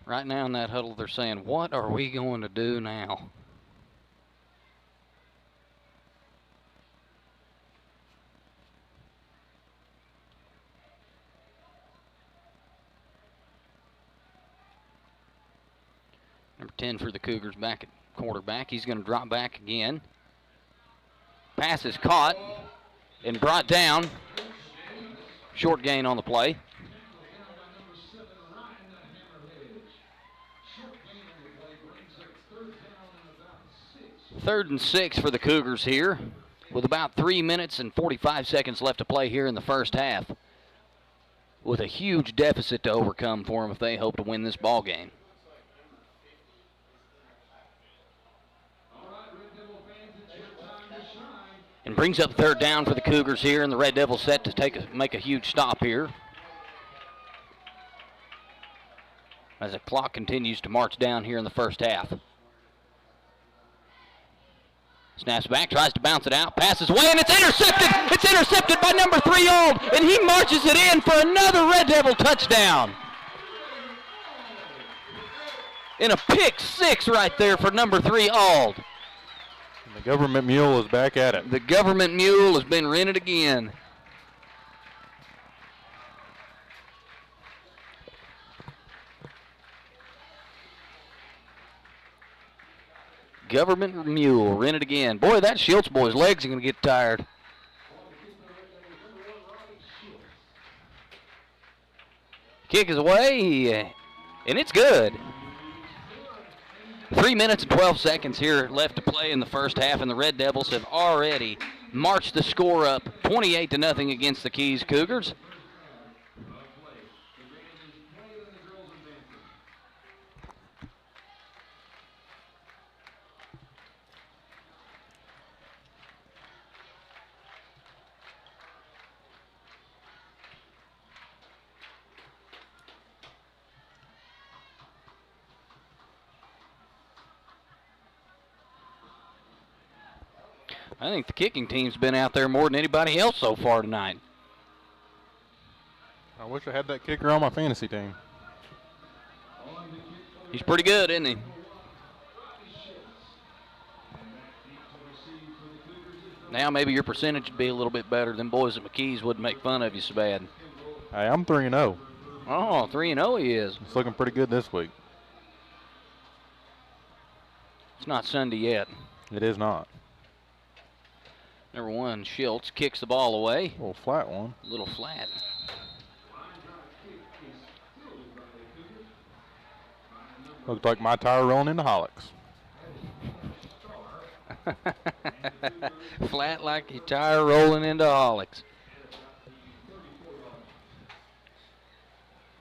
Right now in that huddle, they're saying, what are we going to do now? Number 10 for the Cougars back at quarterback. He's going to drop back again. Pass is caught and brought down. Short gain on the play. 3rd and 6 for the Cougars here, with about 3 minutes and 45 seconds left to play here in the first half, with a huge deficit to overcome for them if they hope to win this ball game. And brings up 3rd down for the Cougars here, and the Red Devils set to make a huge stop here, as the clock continues to march down here in the first half. Snaps back, tries to bounce it out, passes away, and it's intercepted! It's intercepted by number 3, Auld, and he marches it in for another Red Devil touchdown. And a pick 6 right there for number 3, Auld.
The government mule is back at it.
The government mule has been rented again. Government mule, rented again. Boy, that Schultz boy's legs are going to get tired. Kick is away, and it's good. 3 minutes and 12 seconds here left to play in the first half, and the Red Devils have already marched the score up 28-0 against the Keys Cougars. I think the kicking team's been out there more than anybody else so far tonight.
I wish I had that kicker on my fantasy team.
He's pretty good, isn't he? Now maybe your percentage would be a little bit better. Them boys at McKee's wouldn't make fun of you so bad.
Hey, I'm 3-0.
Oh, 3-0 he is.
It's looking pretty good this week.
It's not Sunday yet.
It is not.
Number 1, Schultz kicks the ball away.
A little flat one.
A little flat.
Looked like my tire rolling into Hollics.
Flat like your tire rolling into Hollics.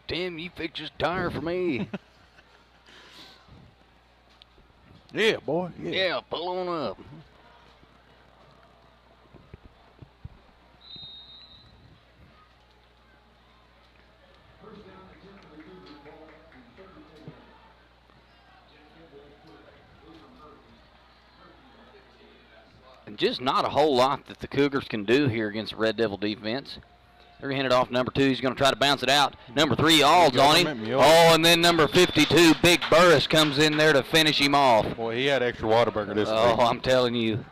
Tim, you fix this tire for me.
Yeah, boy.
Yeah, pull on up. just not a whole lot that the Cougars can do here against the Red Devil defense. They're going to hand it off to number 2. He's going to try to bounce it out. Number 3, Ald's on him. Oh, and then number 52, Big Burris, comes in there to finish him off.
Boy, he had extra Whataburger this week.
Oh, I'm telling you.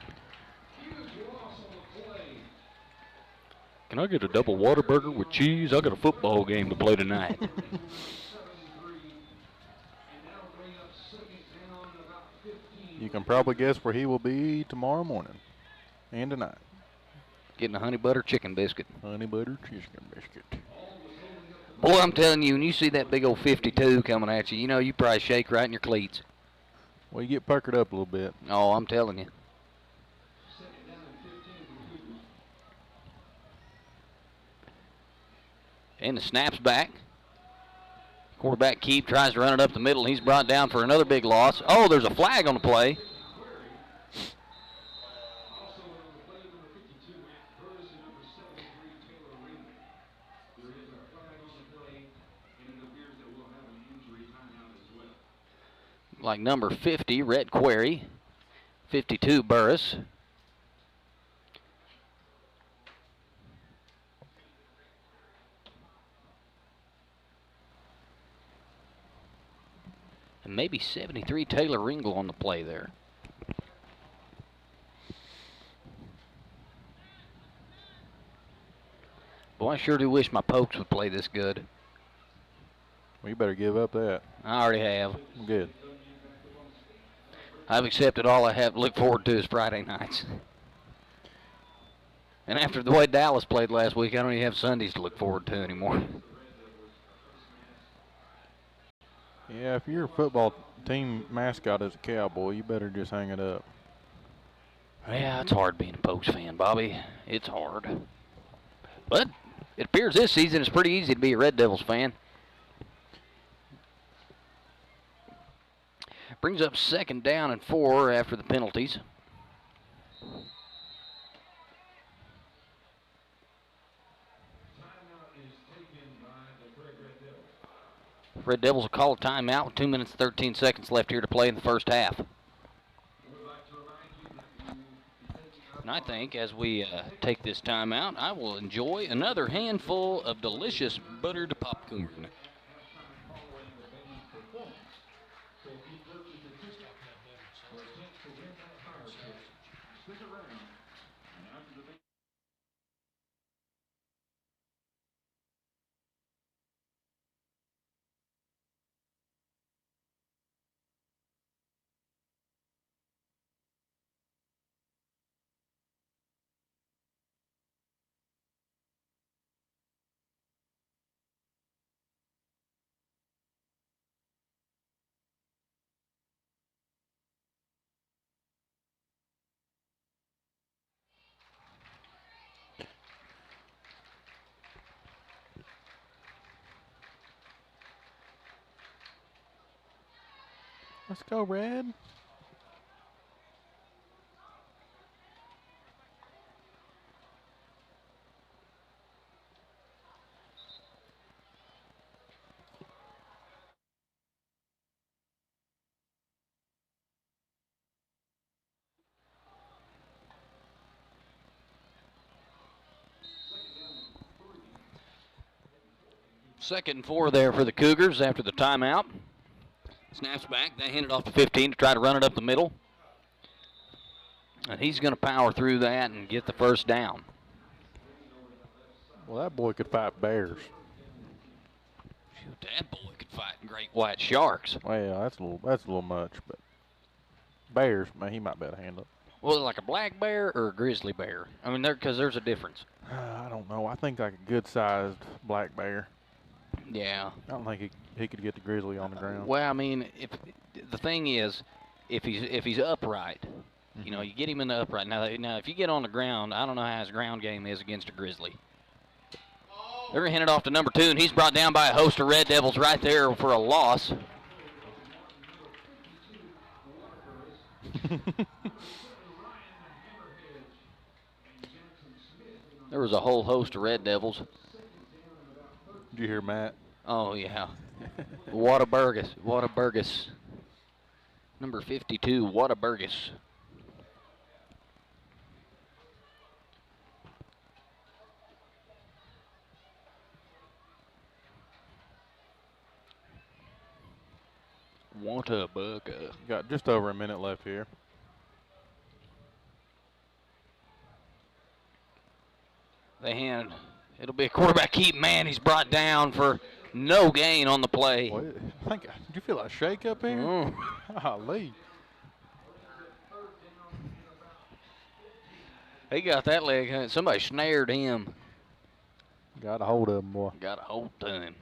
Can I get a double Whataburger with cheese? I got a football game to play tonight.
You can probably guess where he will be tomorrow morning and tonight.
Getting a honey butter chicken biscuit.
Honey butter chicken biscuit.
Boy, I'm telling you, when you see that big old 52 coming at you, you know you probably shake right in your cleats.
Well, you get puckered up a little bit.
Oh, I'm telling you. And the snap's back. Quarterback Keep tries to run it up the middle. He's brought down for another big loss. Oh, there's a flag on the play. Like number 50, Red Query. 52, Burris. And maybe 73, Taylor Ringle on the play there. Boy, I sure do wish my Pokes would play this good.
Well, you better give up that.
I already have.
Good.
I've accepted all I have to look forward to is Friday nights. And after the way Dallas played last week, I don't even have Sundays to look forward to anymore.
Yeah, if your football team mascot is a cowboy, you better just hang it up.
Yeah, it's hard being a Pokes fan, Bobby. It's hard. But it appears this season it's pretty easy to be a Red Devils fan. Brings up 2nd down and 4 after the penalties. Red Devils will call a timeout with 2 minutes and 13 seconds left here to play in the first half. And I think as we take this timeout, I will enjoy another handful of delicious buttered popcorn.
Let's go, Red.
Second and 4 there for the Cougars after the timeout. Snaps back. They hand it off to 15 to try to run it up the middle. And he's going to power through that and get the first down.
Well, that boy could fight bears.
Shoot, that boy could fight great white sharks.
Well, that's a little much, but bears, man, he might be able to handle it.
Well, like a black bear or a grizzly bear? I mean, because there's a difference.
I don't know. I think like a good-sized black bear.
Yeah.
I don't think he could get the grizzly on the ground.
Well, I mean, if the thing is, if he's upright, you know, you get him in the upright. Now, if you get on the ground, I don't know how his ground game is against a grizzly. They're going to hand it off to number 2, and he's brought down by a host of Red Devils right there for a loss. There was a whole host of Red Devils.
Did you hear Matt?
Oh, yeah. Want a bucker.
Got just over a minute left here.
It'll be a quarterback keep. Man, he's brought down for no gain on the play.
What? Did you feel a shake up here?
Mm.
Golly.
He got that leg. Somebody snared him.
Got a hold of him, boy.
Got a hold to him.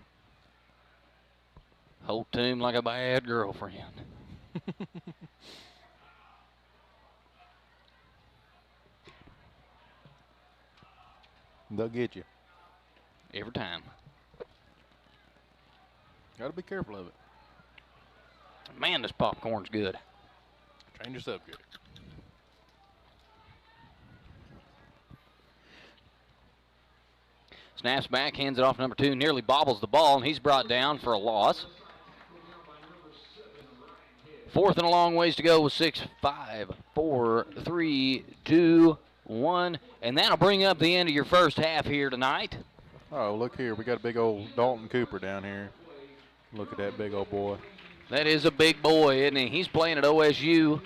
Hold to him like a bad girlfriend.
They'll get you.
Every time.
Got to be careful of it.
Man, this popcorn's good.
Change your subject.
Snaps back, hands it off number 2, nearly bobbles the ball, and he's brought down for a loss. 4th and a long ways to go with 6, 5, 4, 3, 2, 1. And that'll bring up the end of your first half here tonight.
Oh, look here. We got a big old Dalton Cooper down here. Look at that big old boy.
That is a big boy, isn't he? He's playing at OSU.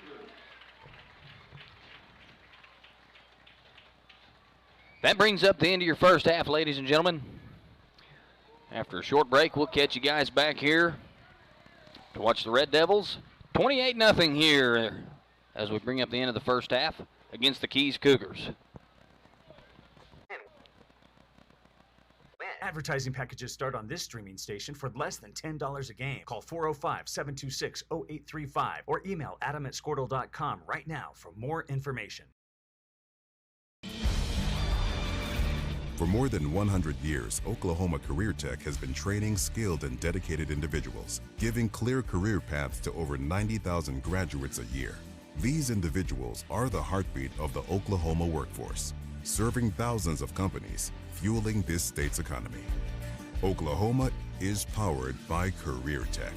That brings up the end of your first half, ladies and gentlemen. After a short break, we'll catch you guys back here to watch the Red Devils. 28-0 here as we bring up the end of the first half against the Keys Cougars.
Advertising packages start on this streaming station for less than $10 a game. Call 405-726-0835 or email adam@squirtle.com right now for more information.
For more than 100 years, Oklahoma Career Tech has been training skilled and dedicated individuals, giving clear career paths to over 90,000 graduates a year. These individuals are the heartbeat of the Oklahoma workforce, serving thousands of companies, fueling this state's economy. Oklahoma is powered by Career Tech.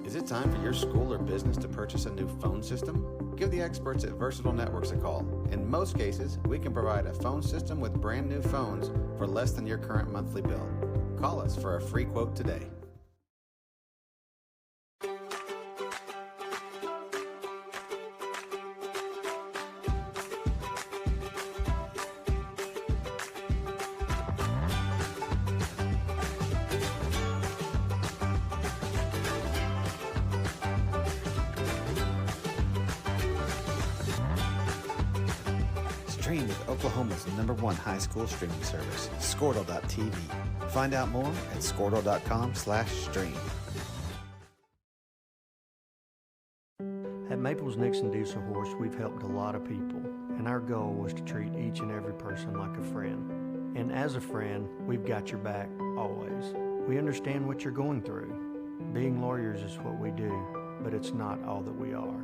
Is it time for your school or business to purchase a new phone system? Give the experts at Versatile Networks a call. In most cases, we can provide a phone system with brand new phones for less than your current monthly bill. Call us for a free quote today. Stream with Oklahoma's #1 high school streaming service, Squirtle.tv. Find out more at Squirtle.com/stream.
At Maples Nixon Diesel Horse, we've helped a lot of people, and our goal was to treat each and every person like a friend. And as a friend, we've got your back, always. We understand what you're going through. Being lawyers is what we do, but it's not all that we are.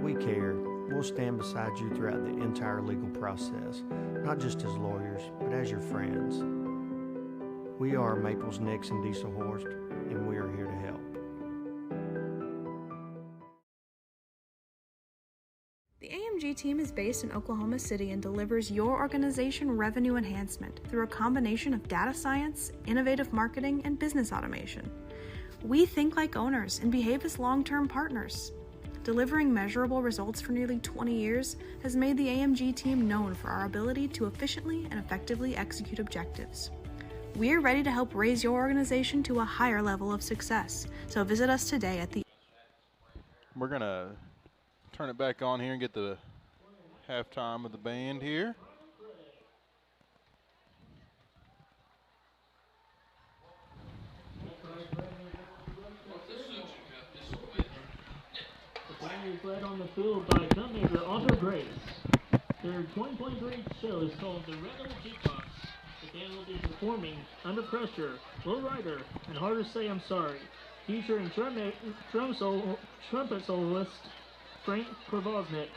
We care. We'll stand beside you throughout the entire legal process, not just as lawyers, but as your friends. We are Maples Nixon Diesel Horse, and we are here to help.
The AMG team is based in Oklahoma City and delivers your organization revenue enhancement through a combination of data science, innovative marketing, and business automation. We think like owners and behave as long-term partners. Delivering measurable results for nearly 20 years has made the AMG team known for our ability to efficiently and effectively execute objectives. We're ready to help raise your organization to a higher level of success, so visit us today at the...
We're going to turn it back on here and get the halftime of the band here.
Is led on the field by Gunmaker Author Grace. Their 2023 show is called The Rebel Jukebox. The band will be performing Under Pressure, Low Rider, and Hard to Say I'm Sorry, featuring trumpet soloist Frank Provoznik.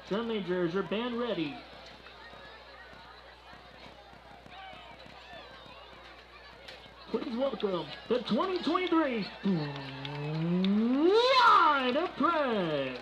Drum majors are band ready. Please welcome the 2023 Line of Prague.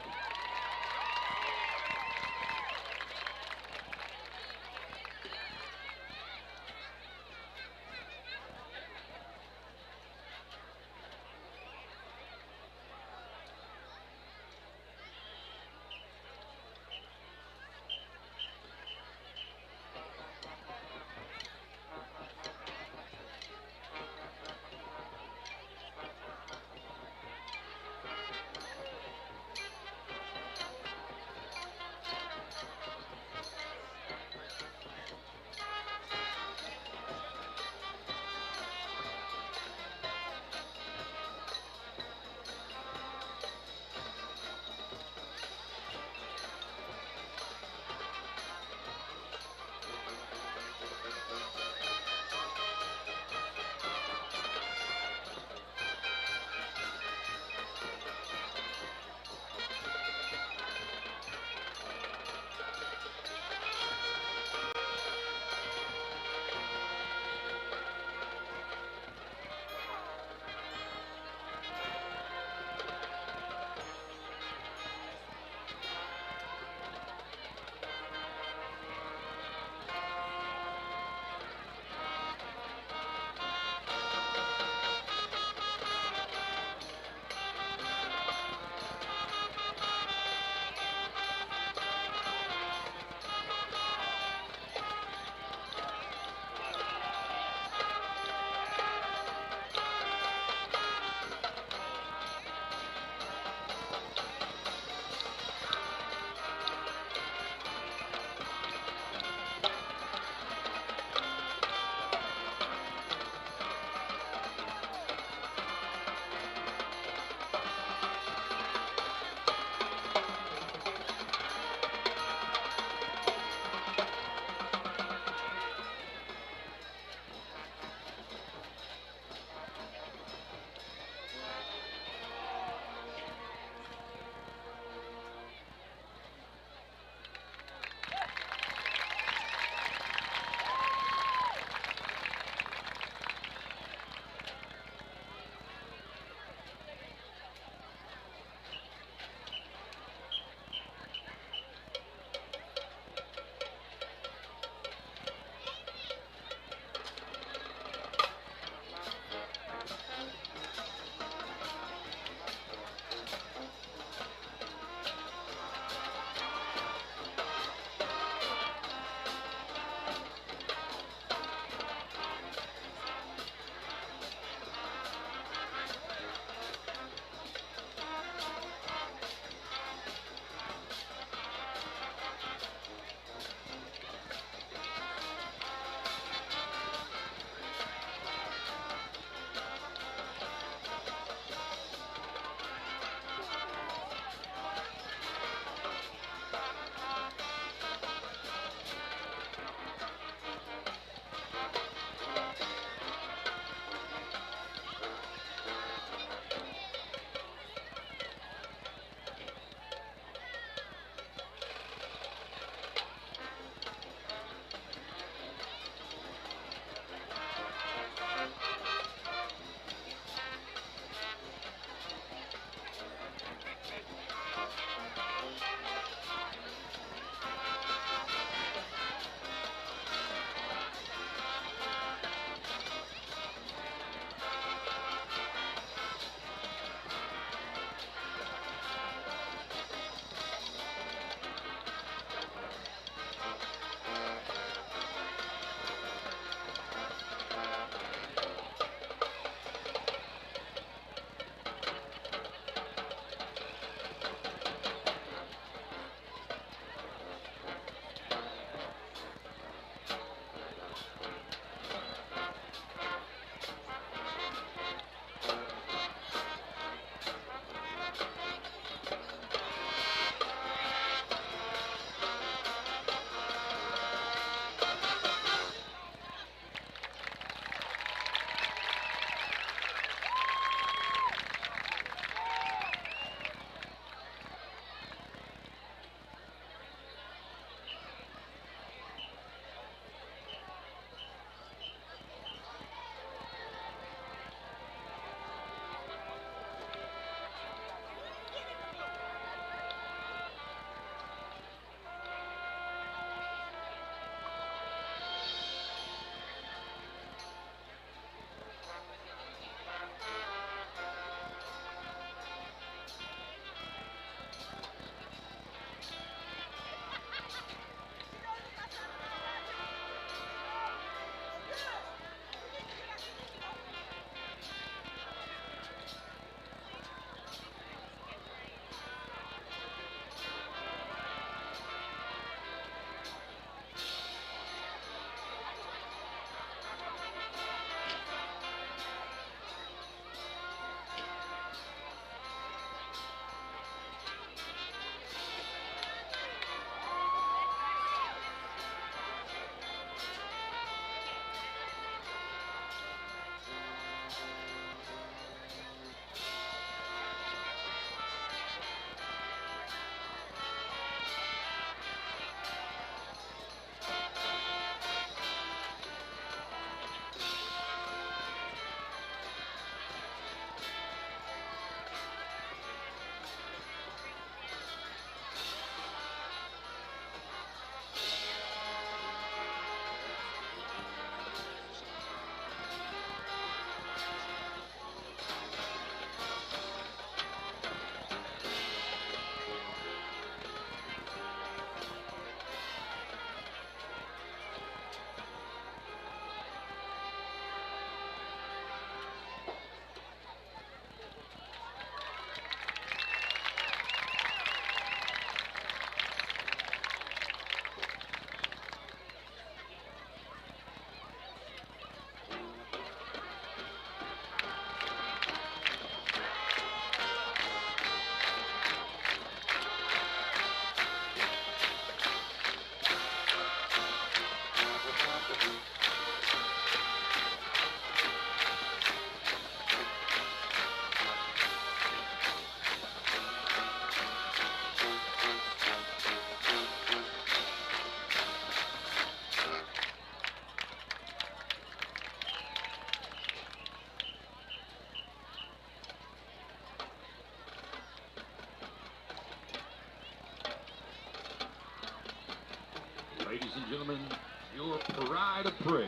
Prague.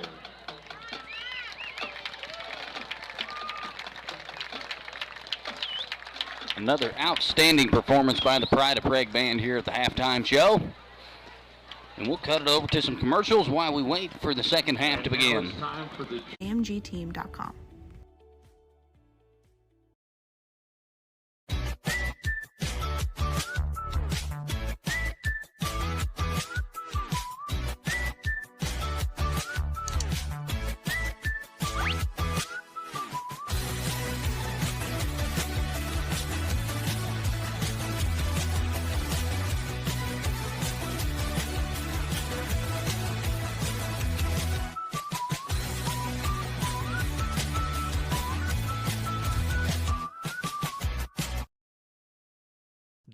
Another outstanding performance by the Pride of Prague band here at the halftime show. And we'll cut it over to some commercials while we wait for the second half to begin.
amgteam.com.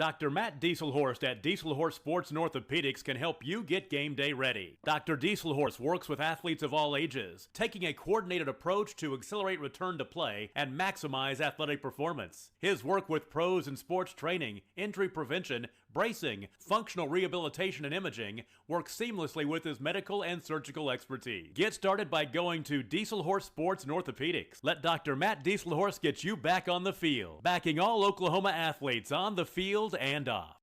Dr. Matt Dieselhorst at Dieselhorst Sports and Orthopedics can help you get game day ready. Dr. Dieselhorst works with athletes of all ages, taking a coordinated approach to accelerate return to play and maximize athletic performance. His work with pros in sports training, injury prevention, bracing, functional rehabilitation, and imaging works seamlessly with his medical and surgical expertise. Get started by going to Dieselhorst Sports and Orthopedics. Let Dr. Matt Dieselhorst get you back on the field, backing all Oklahoma athletes on the field and off.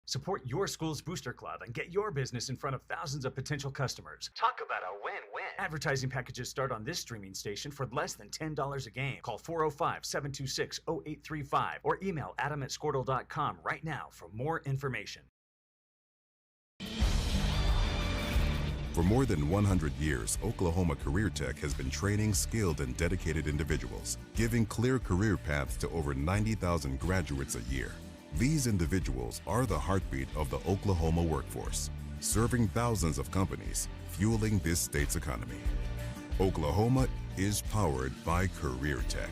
Support your school's booster club and get your business in front of thousands of potential customers. Talk about a win-win. Advertising packages start on this streaming station for less than $10 a game. Call 405-726-0835 or email adam@squirtle.com right now for more information.
For more than 100 years, Oklahoma Career Tech has been training skilled and dedicated individuals, giving clear career paths to over 90,000 graduates a year. These individuals are the heartbeat of the Oklahoma workforce, serving thousands of companies, fueling this state's economy. Oklahoma is powered by Career Tech.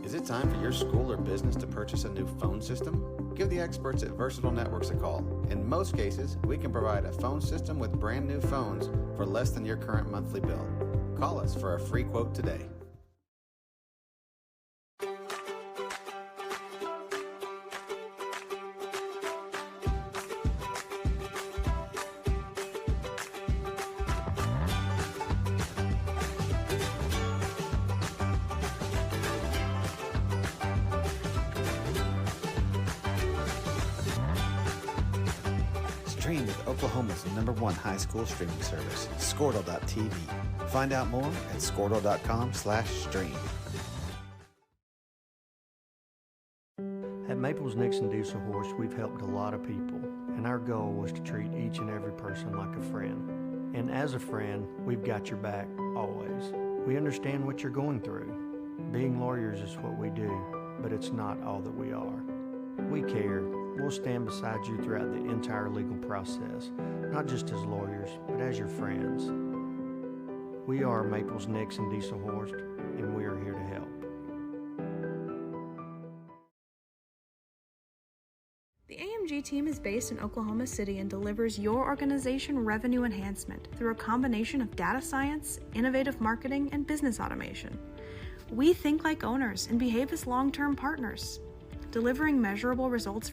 Is it time for your school or business to purchase a new phone system? Give the experts at Versatile Networks a call. In most cases, we can provide a phone system with brand new phones for less than your current monthly bill. Call us for a free quote today. Stream with Oklahoma's #1 high school streaming service, Squirtle.tv. Find out more at squirtle.com/stream.
At Maples Nixon Diesel Horse, we've helped a lot of people, and our goal was to treat each and every person like a friend. And as a friend, we've got your back always. We understand what you're going through. Being lawyers is what we do, but it's not all that we are. We care. We'll stand beside you throughout the entire legal process, not just as lawyers, but as your friends. We are Maples Nixon Diesel Horse, and we are here to help.
The AMG team is based in Oklahoma City and delivers your organization revenue enhancement through a combination of data science, innovative marketing, and business automation. We think like owners and behave as long-term partners, delivering measurable results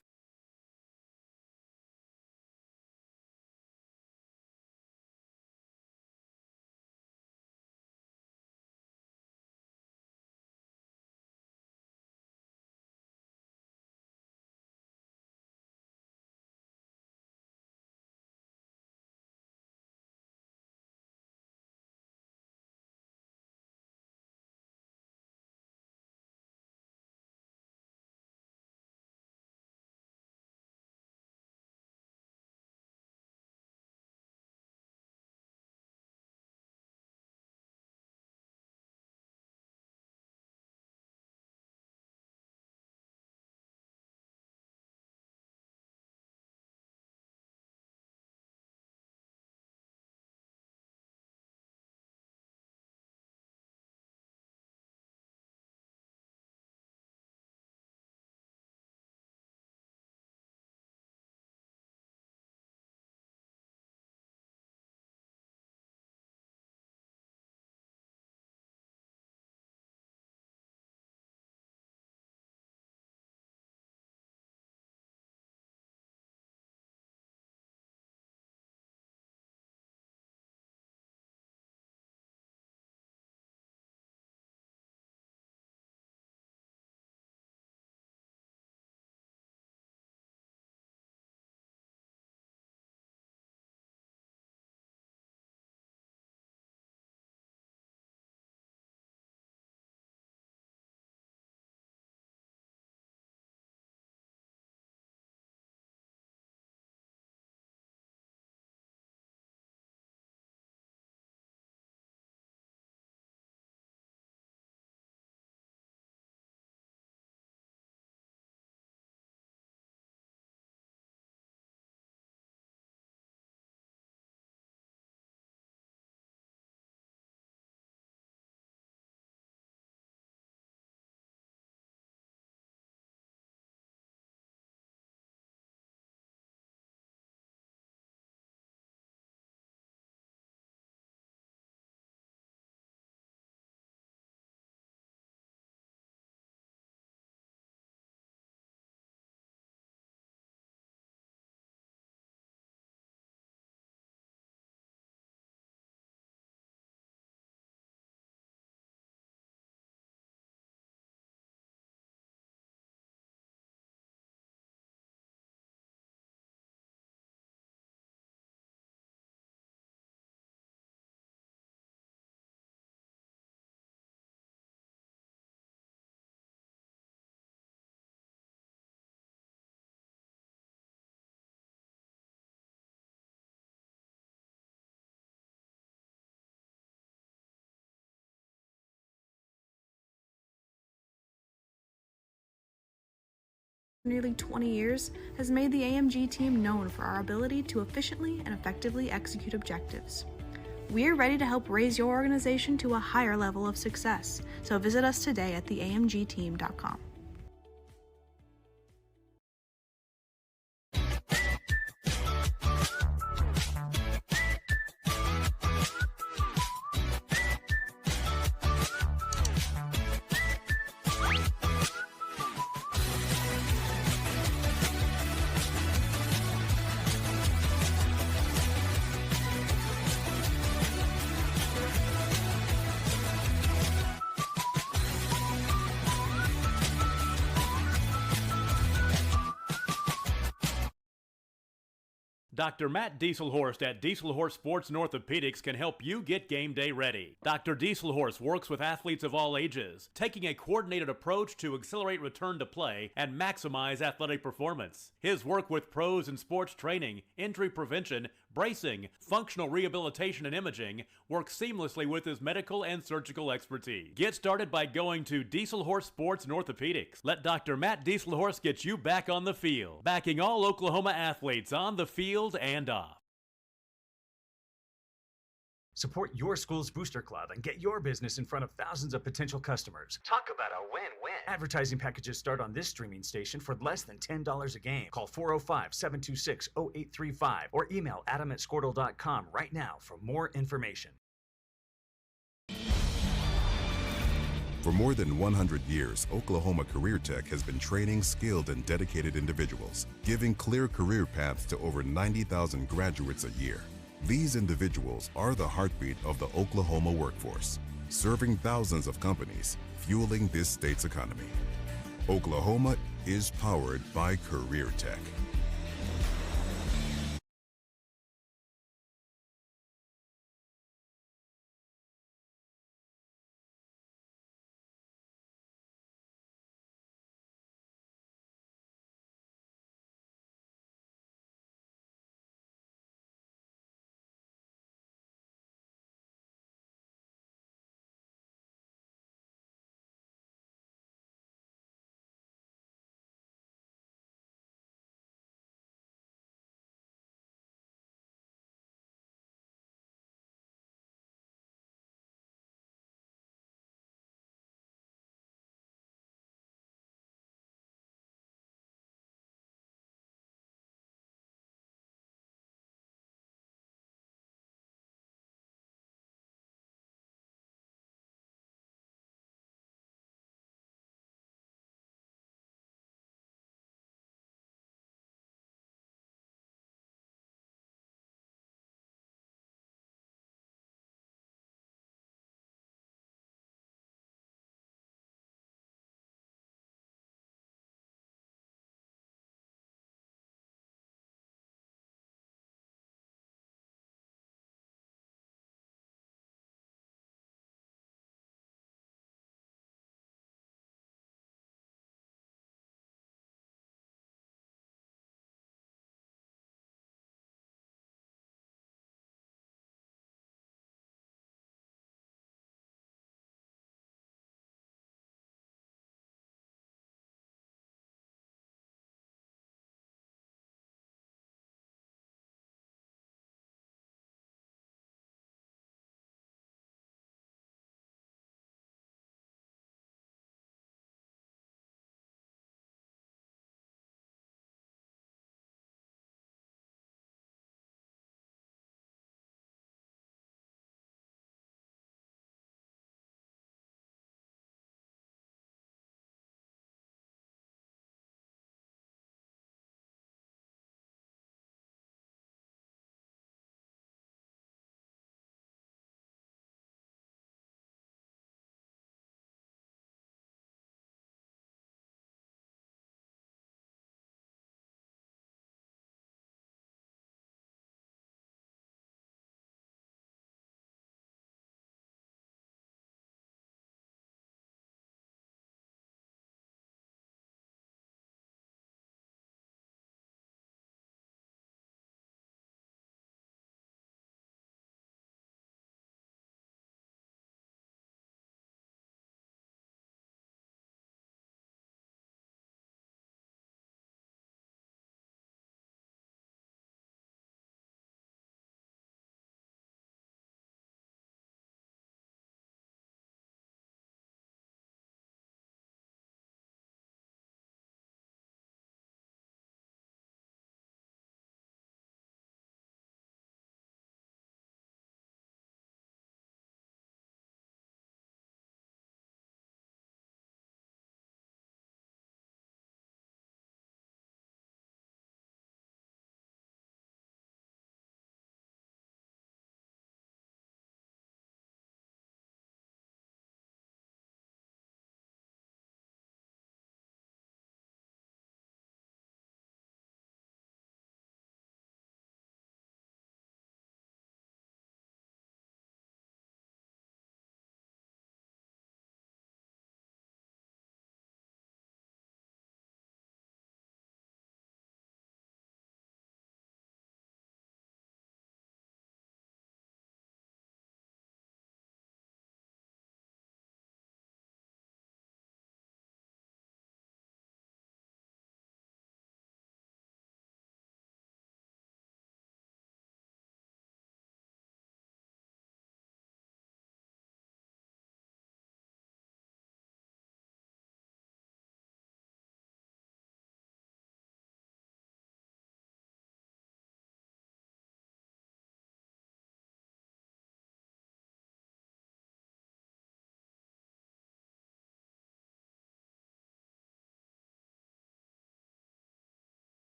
nearly 20 years has made the AMG team known for our ability to efficiently and effectively execute objectives. We are ready to help raise your organization to a higher level of success, so visit us today at theamgteam.com.
Dr. Matt Dieselhorst at Dieselhorst Sports and Orthopedics can help you get game day ready. Dr. Dieselhorst works with athletes of all ages, taking a coordinated approach to accelerate return to play and maximize athletic performance. His work with pros in sports training, injury prevention, bracing, functional rehabilitation, and imaging works seamlessly with his medical and surgical expertise. Get started by going to Dieselhorst Sports and Orthopedics. Let Dr. Matt Dieselhorst get you back on the field, backing all Oklahoma athletes on the field and off.
Support your school's booster club and get your business in front of thousands of potential customers. Talk about a win-win. Advertising packages start on this streaming station for less than $10 a game. Call 405-726-0835 or email adam@squirtle.com right now for more information.
For more than 100 years, Oklahoma Career Tech has been training skilled and dedicated individuals, giving clear career paths to over 90,000 graduates a year. These individuals are the heartbeat of the Oklahoma workforce, serving thousands of companies, fueling this state's economy. Oklahoma is powered by Career Tech.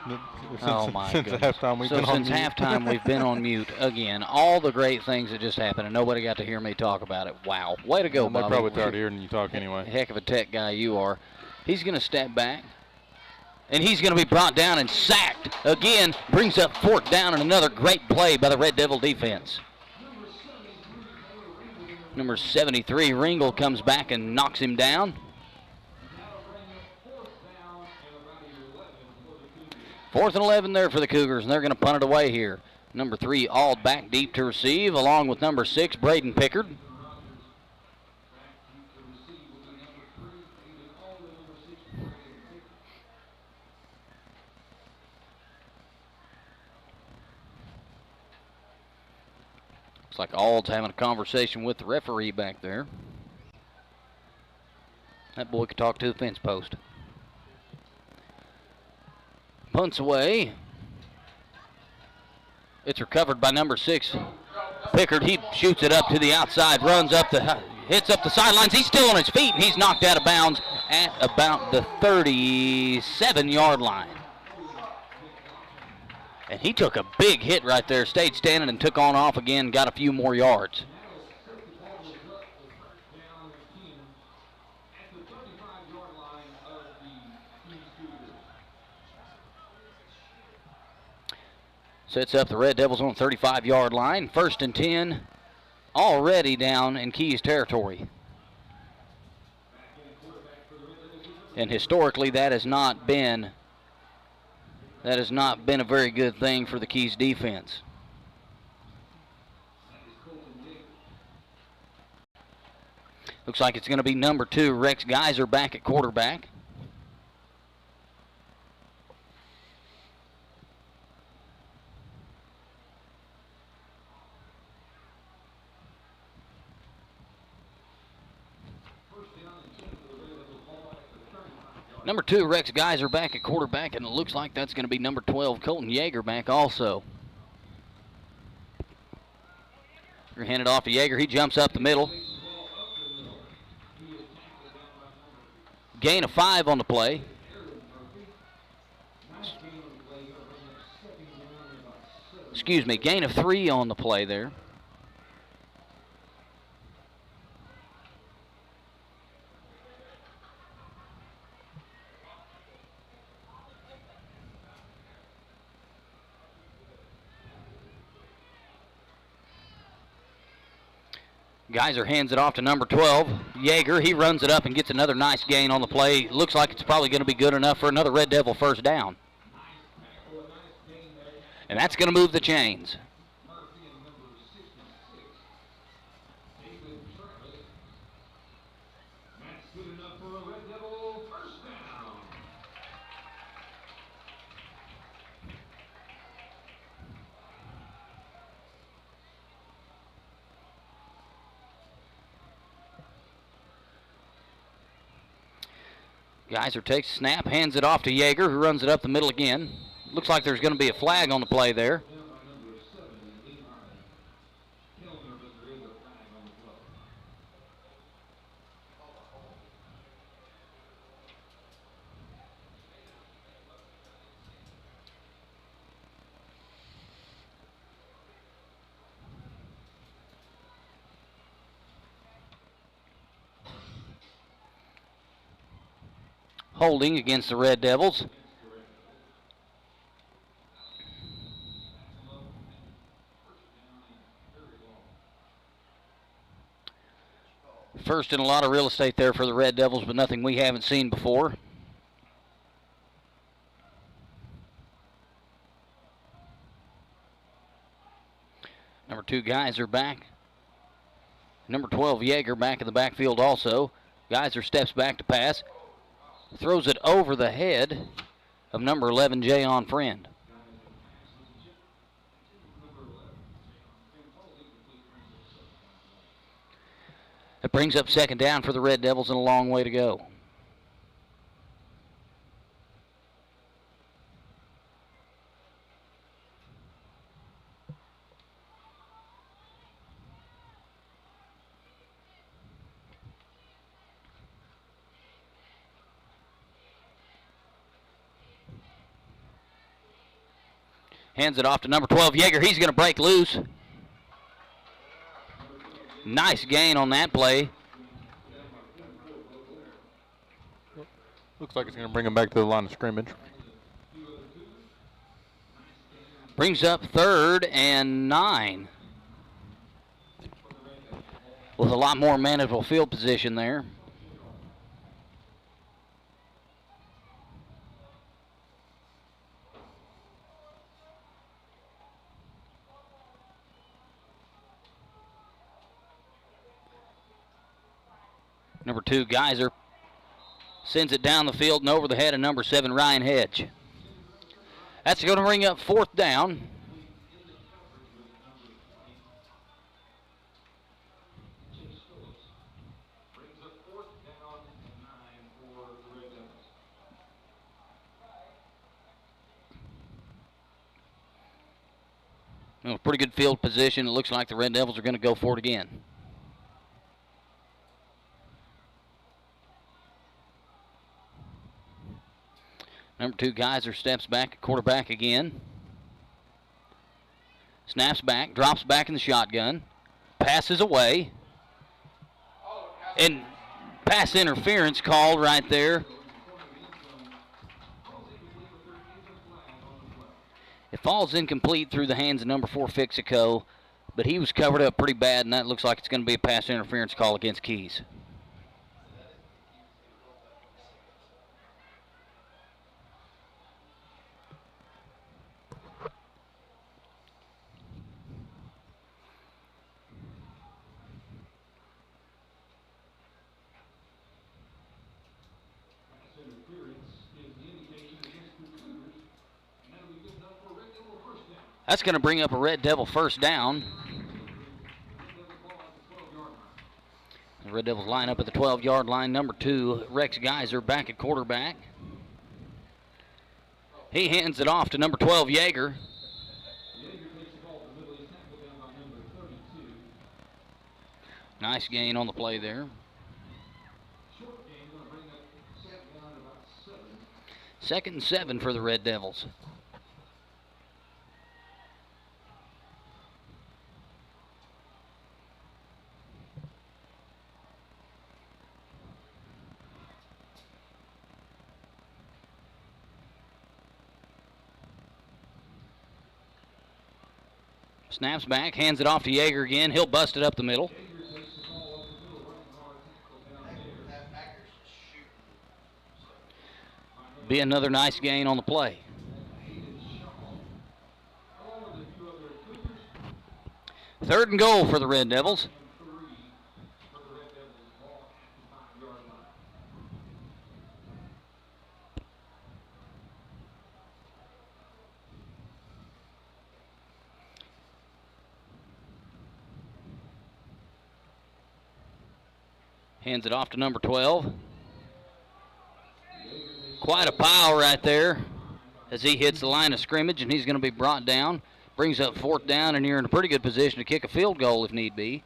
Since halftime we've been on mute.
Since halftime we've been on mute again. All the great things that just happened, and nobody got to hear me talk about it. Wow. Way to go,
Bobby. They're probably tired of hearing you talk anyway.
Heck of a tech guy you are. He's going to step back, and he's going to be brought down and sacked. Again, brings up 4th down, and another great play by the Red Devil defense. Number 73, Ringel, comes back and knocks him down. 4th and 11 there for the Cougars, and they're going to punt it away here. Number 3, Auld, back deep to receive, along with number 6, Braden Pickard. Looks like Auld's having a conversation with the referee back there. That boy could talk to the fence post. Punts away. It's recovered by number 6, Pickard. He shoots it up to the outside, runs up hits up the sidelines. He's still on his feet, and he's knocked out of bounds at about the 37-yard line. And he took a big hit right there, stayed standing and took on off again, got a few more yards. Sets up the Red Devils on the 35-yard line. 1st and 10, already down in Keys territory. And historically, that has not been a very good thing for the Keys defense. Looks like it's going to be number 2, Rex Geiser, back at quarterback. Number 2, Rex Geiser, back at quarterback, and it looks like that's going to be number 12, Colton Yeager, back also. We're handed off to Yeager. He jumps up the middle. Gain of 5 on the play. Excuse me, gain of 3 on the play there. Geiser hands it off to number 12, Yeager. He runs it up and gets another nice gain on the play. Looks like it's probably going to be good enough for another Red Devil 1st down. And that's going to move the chains. Geiser takes a snap, hands it off to Yeager, who runs it up the middle again. Looks like there's going to be a flag on the play there. Holding against the Red Devils. First in a lot of real estate there for the Red Devils, but nothing we haven't seen before. Number 2 Geiser back. Number 12 Yeager back in the backfield also. Geiser steps back to pass. Throws it over the head of number 11, Jayon Friend. It brings up 2nd down for the Red Devils and a long way to go. Hands it off to number 12, Yeager. He's going to break loose. Nice gain on that play.
Looks like it's going to bring him back to the line of scrimmage.
Brings up 3rd and 9. With a lot more manageable field position there. Number 2, Geyser, sends it down the field and over the head of number 7, Ryan Hedge. That's going to bring up 4th down. Well, pretty good field position. It looks like the Red Devils are going to go for it again. Number 2, Geyser steps back at quarterback again. Snaps back, drops back in the shotgun. Passes away. And pass interference called right there. It falls incomplete through the hands of number 4, Fixico, but he was covered up pretty bad, and that looks like it's going to be a pass interference call against Keys. That's going to bring up a Red Devil 1st down. The Red Devils line up at the 12-yard line. Number 2, Rex Geyser, back at quarterback. He hands it off to number 12, Yeager. Nice gain on the play there. 2nd and 7 for the Red Devils. Snaps back, hands it off to Yeager again. He'll bust it up the middle. Be another nice gain on the play. 3rd and goal for the Red Devils. Hands it off to number 12. Quite a pile right there as he hits the line of scrimmage, and he's going to be brought down. Brings up 4th down, and you're in a pretty good position to kick a field goal if need be.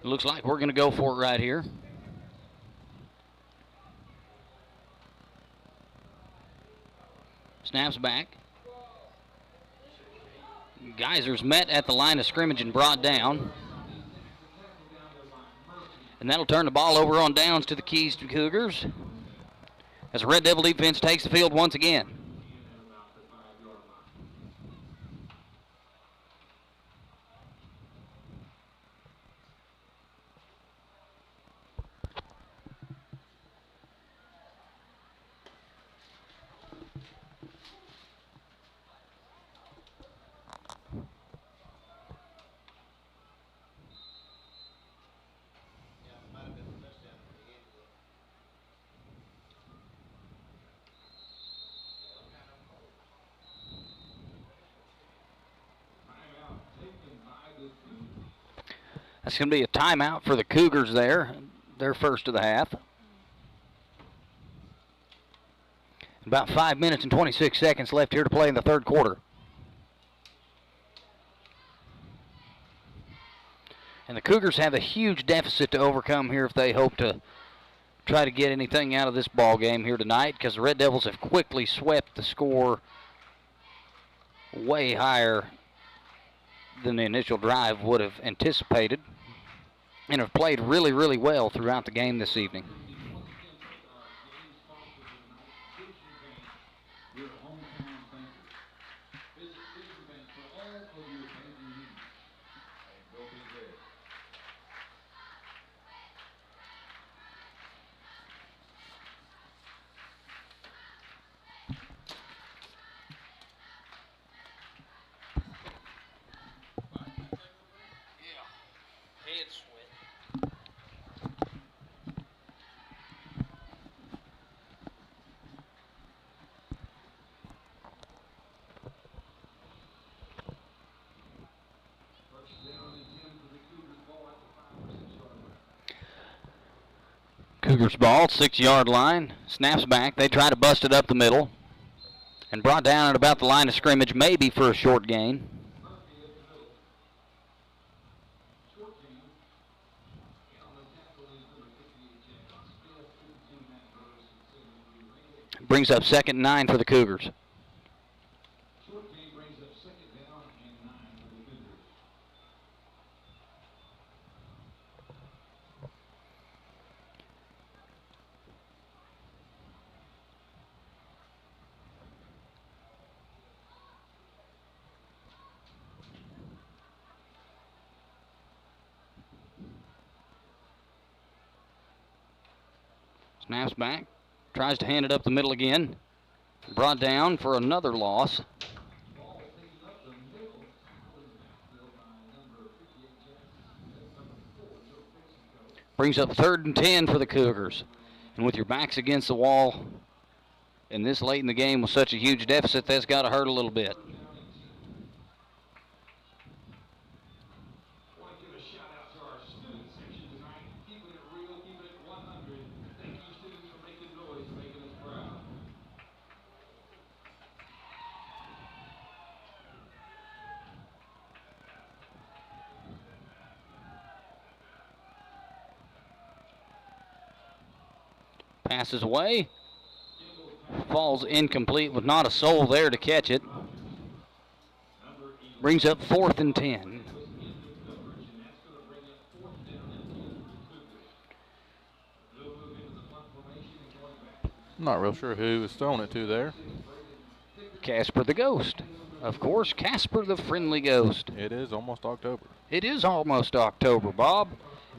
It looks like we're going to go for it right here. Snaps back. Geyser's met at the line of scrimmage and brought down. And that'll turn the ball over on downs to the Keys Cougars as the Red Devil defense takes the field once again. That's going to be a timeout for the Cougars there, their first of the half. About 5 minutes and 26 seconds left here to play in the third quarter. And the Cougars have a huge deficit to overcome here if they hope to try to get anything out of this ball game here tonight, because the Red Devils have quickly swept the score way higher than the initial drive would have anticipated, and have played really, really well throughout the game this evening. Cougars ball, 6-yard line, snaps back. They try to bust it up the middle and brought down at about the line of scrimmage, maybe for a short gain. Brings up 2nd and 9 for the Cougars. Snaps back, tries to hand it up the middle again. Brought down for another loss. Brings up 3rd and 10 for the Cougars. And with your backs against the wall and this late in the game with such a huge deficit, that's got to hurt a little bit. Passes away. Falls incomplete with not a soul there to catch it. Brings up 4th and 10.
I'm not real sure who was throwing it to there.
Casper the Ghost. Of course, Casper the Friendly Ghost.
It is almost October.
It is almost October, Bob.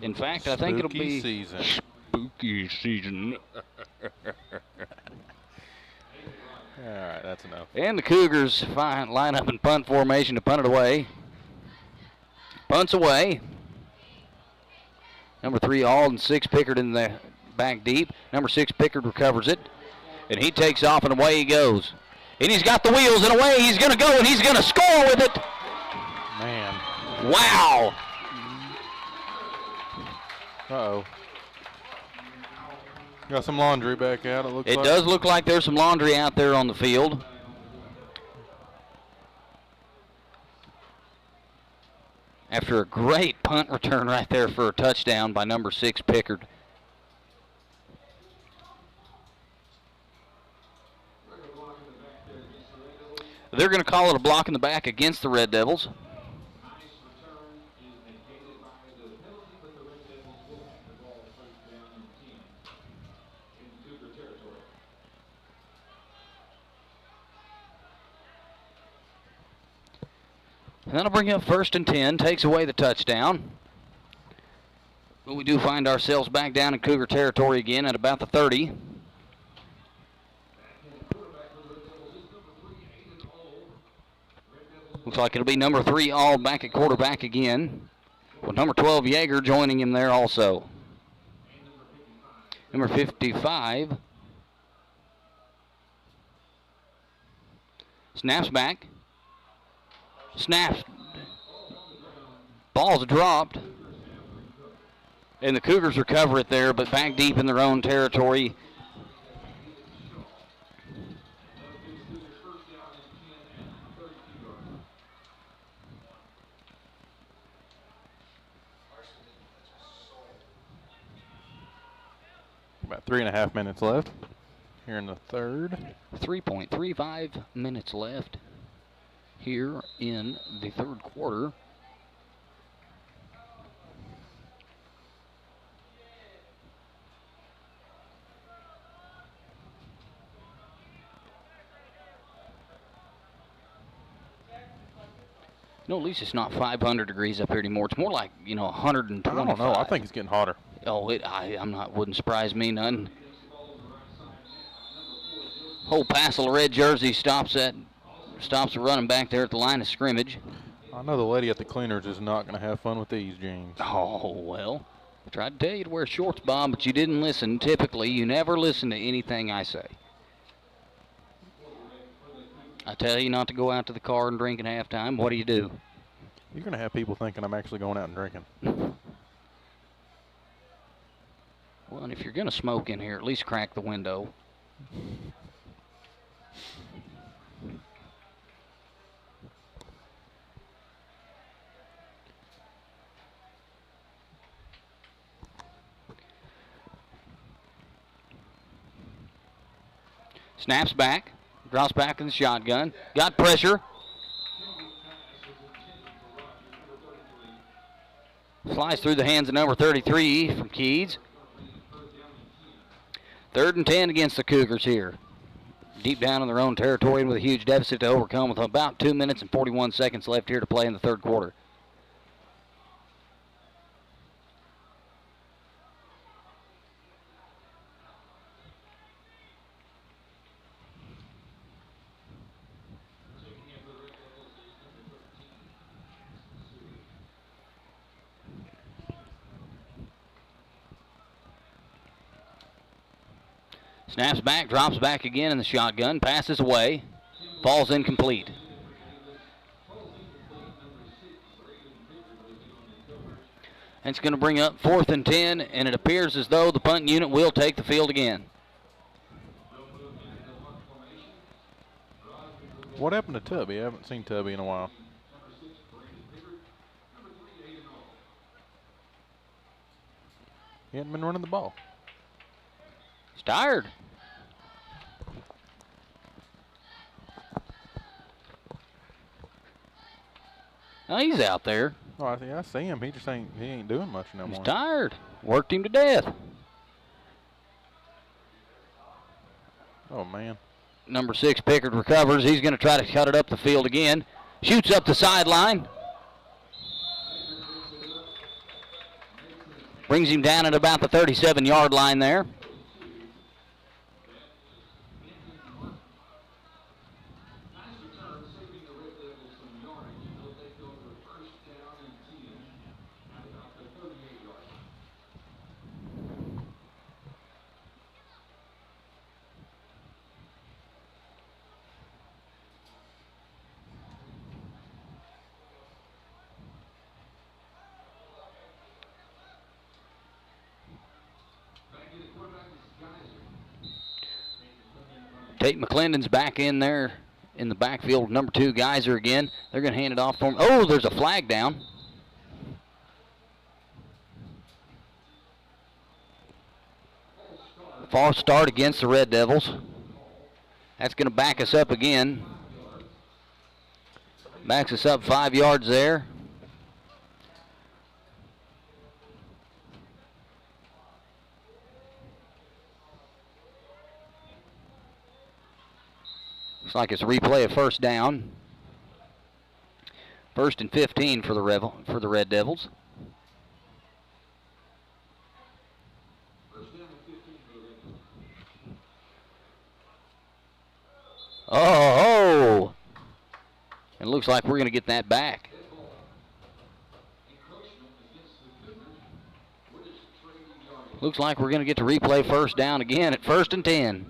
In fact, I think it'll be
season.
Spooky season.
All right, that's enough.
And the Cougars line up in punt formation to punt it away. Punts away. Number 3, Alden, 6 Pickard in the back deep. Number 6 Pickard recovers it. And he takes off and away he goes. And he's got the wheels and away he's going to go and he's going to score with it.
Man.
Wow.
Uh-oh. Got some laundry back out, it looks like.
It does look like there's some laundry out there on the field. After a great punt return right there for a touchdown by number 6 Pickard. They're going to call it a block in the back against the Red Devils. And that'll bring up 1st and 10, takes away the touchdown. But we do find ourselves back down in Cougar territory again at about the 30. Looks like it'll be number 3 all back at quarterback again, with number 12 Yeager joining him there also. Number 55 snaps back. Snaps. Ball's dropped. And the Cougars recover it there, but back deep in their own territory.
3.5 minutes left here in the third.
3.35 minutes left here in the third quarter. At least it's not 500 degrees up here anymore. It's more like, 125.
I don't know. I think it's getting hotter.
Oh, wouldn't surprise me none. Whole passel of red jersey stops the running back there at the line of scrimmage.
I know the lady at the cleaners is not going to have fun with these jeans.
Oh, well, I tried to tell you to wear shorts, Bob, but you didn't listen. Typically, you never listen to anything I say. I tell you not to go out to the car and drink at halftime. What do? You're
going to have people thinking I'm actually going out and drinking.
Well, and if you're going to smoke in here, at least crack the window. Snaps back. Drops back in the shotgun. Got pressure. Flies through the hands of number 33 from Keys. 3rd and 10 against the Cougars here. Deep down in their own territory and with a huge deficit to overcome with about 2 minutes and 41 seconds left here to play in the third quarter. Snaps back, drops back again in the shotgun, passes away, falls incomplete. And it's going to bring up 4th and 10, and it appears as though the punt unit will take the field again.
What happened to Tubby? I haven't seen Tubby in a while. He hadn't been running the ball.
He's tired. Oh, he's out there.
Oh, I see him. He ain't doing much no more.
He's tired. Worked him to death.
Oh, man.
Number 6, Pickard recovers. He's going to try to cut it up the field again. Shoots up the sideline. Brings him down at about the 37-yard line there. Tate McClendon's back in there in the backfield. Number 2, Geyser again. They're going to hand it off for him. Oh, there's a flag down. False start against the Red Devils. That's going to back us up again. Backs us up 5 yards there. Looks like it's a replay of first down. 1st and 15 for the Red Devils. Oh! It looks like we're going to get that back. Looks like we're going to get to replay first down again at 1st and 10.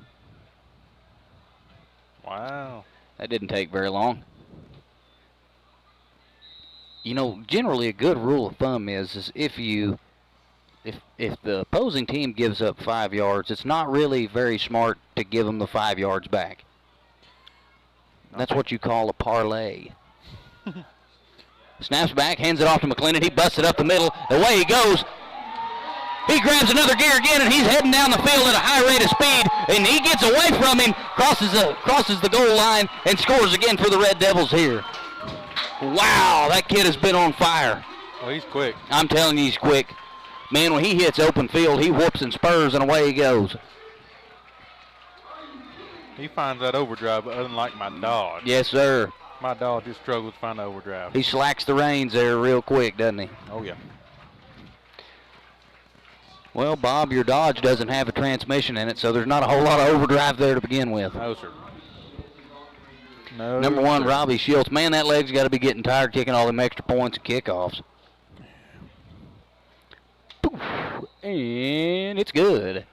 Wow.
That didn't take very long. Generally a good rule of thumb is if the opposing team gives up 5 yards, it's not really very smart to give them the 5 yards back. That's what you call a parlay. Snaps back, hands it off to McClendon. He busts it up the middle. Away he goes. He grabs another gear again, and he's heading down the field at a high rate of speed, and he gets away from him, crosses the goal line, and scores again for the Red Devils here. Wow, that kid has been on fire.
Well, he's quick.
I'm telling you, he's quick. Man, when he hits open field, he whoops and spurs, and away he goes.
He finds that overdrive, unlike my dog.
Yes, sir.
My dog just struggles to find the overdrive.
He slacks the reins there real quick, doesn't he?
Oh, yeah.
Well, Bob, your Dodge doesn't have a transmission in it, so there's not a whole lot of overdrive there to begin with.
No, sir. No,
Number 1,
sir.
Robbie Schultz. Man, that leg's got to be getting tired kicking all them extra points and kickoffs. And it's good.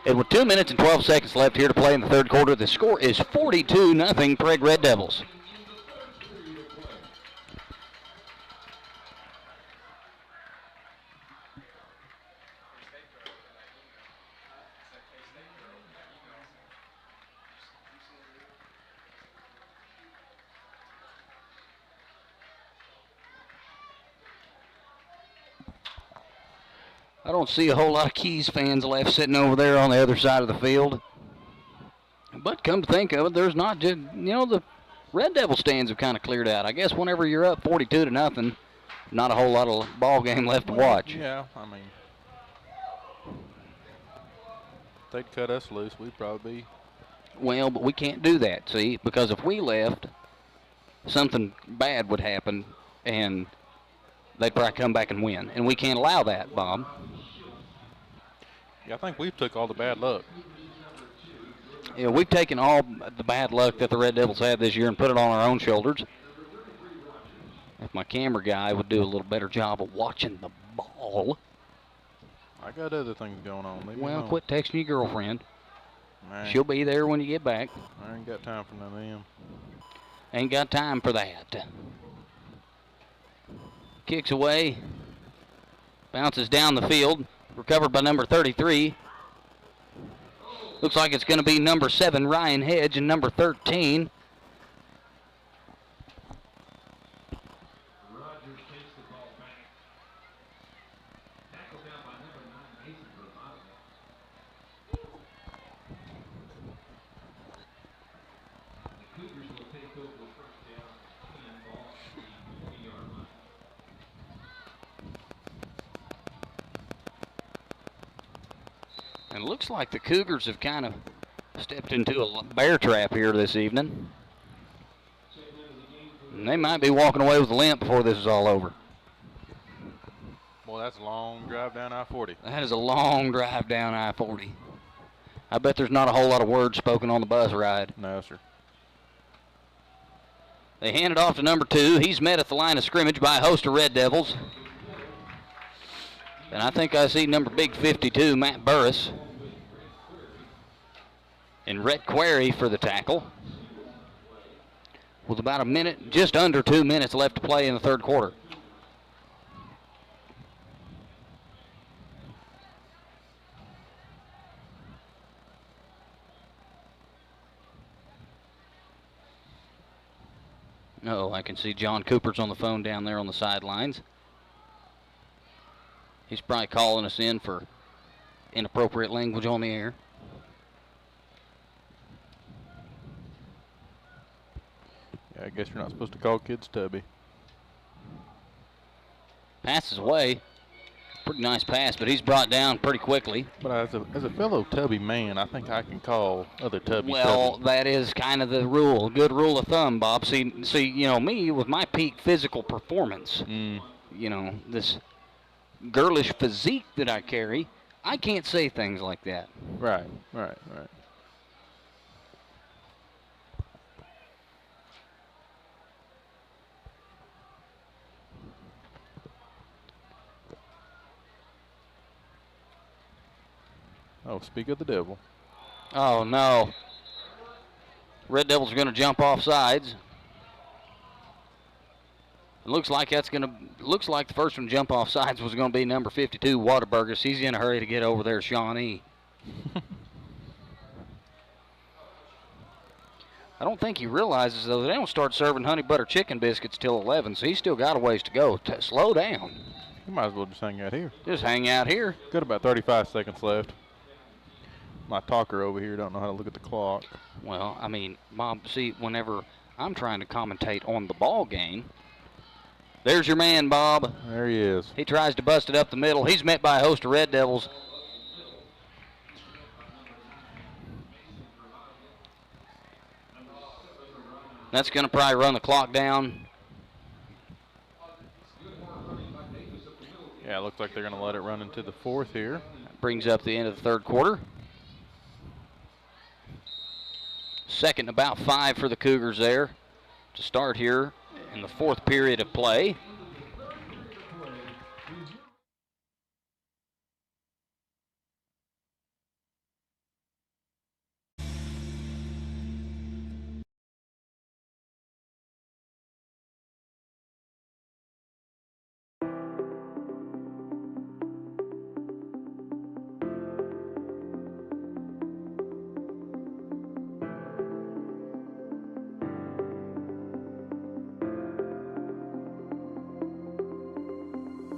And with 2 minutes and 12 seconds left here to play in the third quarter, the score is 42-0 Prague Red Devils. I don't see a whole lot of Keys fans left sitting over there on the other side of the field. But come to think of it, there's not just, the Red Devil stands have kind of cleared out. I guess whenever you're up 42-0, not a whole lot of ball game left to watch.
Yeah, I mean, if they'd cut us loose, we'd probably be.
Well, but we can't do that, see, because if we left, something bad would happen, and they'd probably come back and win. And we can't allow that, Bob.
Yeah, I think we've took all the bad luck.
Yeah, we've taken all the bad luck that the Red Devils had this year and put it on our own shoulders. If my camera guy would do a little better job of watching the ball.
I got other things going on. Leave me
Well,
alone.
quit texting your girlfriend.
Man,
She'll be there when you get back.
I ain't got time for none of them.
Ain't got time for that. Kicks away. Bounces down the field. Recovered by number 33. Looks like it's going to be number 7, Ryan Hedge, and number 13. And it looks like the Cougars have kind of stepped into a bear trap here this evening. And they might be walking away with a limp before this is all over.
Boy, that's a long drive down I-40.
That is a long drive down I-40. I bet there's not a whole lot of words spoken on the bus ride.
No, sir.
They hand it off to number 2. He's met at the line of scrimmage by a host of Red Devils. And I think I see number big 52, Matt Burris. And Rhett Query for the tackle. With about a minute, just under 2 minutes left to play in the third quarter. Oh, I can see John Cooper's on the phone down there on the sidelines. He's probably calling us in for inappropriate language on the air.
Yeah, I guess you're not supposed to call kids tubby.
Passes away. Pretty nice pass, but he's brought down pretty quickly.
But as a fellow tubby man, I think I can call other tubby
Well,
tubby.
that is kind of the rule, good rule of thumb, Bob. See, me with my peak physical performance, this girlish physique that I carry, I can't say things like that.
Right. Oh, speak of the devil.
Oh, no. Red Devils are going to jump off sides. It looks like the first one to jump off sides was going to be number 52, Waterburgers. He's in a hurry to get over there, Shawnee. I don't think he realizes, though, they don't start serving honey butter chicken biscuits till 11, so he's still got a ways to go. Slow down.
You might as well just hang out here.
Just hang out here.
Got about 35 seconds left. My talker over here don't know how to look at the clock.
Well, I mean, Bob, see, whenever I'm trying to commentate on the ball game, there's your man, Bob.
There he is.
He tries to bust it up the middle. He's met by a host of Red Devils. That's going to probably run the clock down.
Yeah, it looks like they're going to let it run into the fourth here.
That brings up the end of the third quarter. Second, about 5 for the Cougars there to start here in the fourth period of play.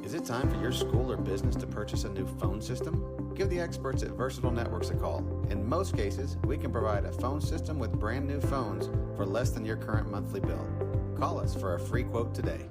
Is it time for your school or business to purchase a new phone system? Give the experts at Versatile Networks a call. In most cases, we can provide a phone system with brand new phones for less than your current monthly bill. Call us for a free quote today.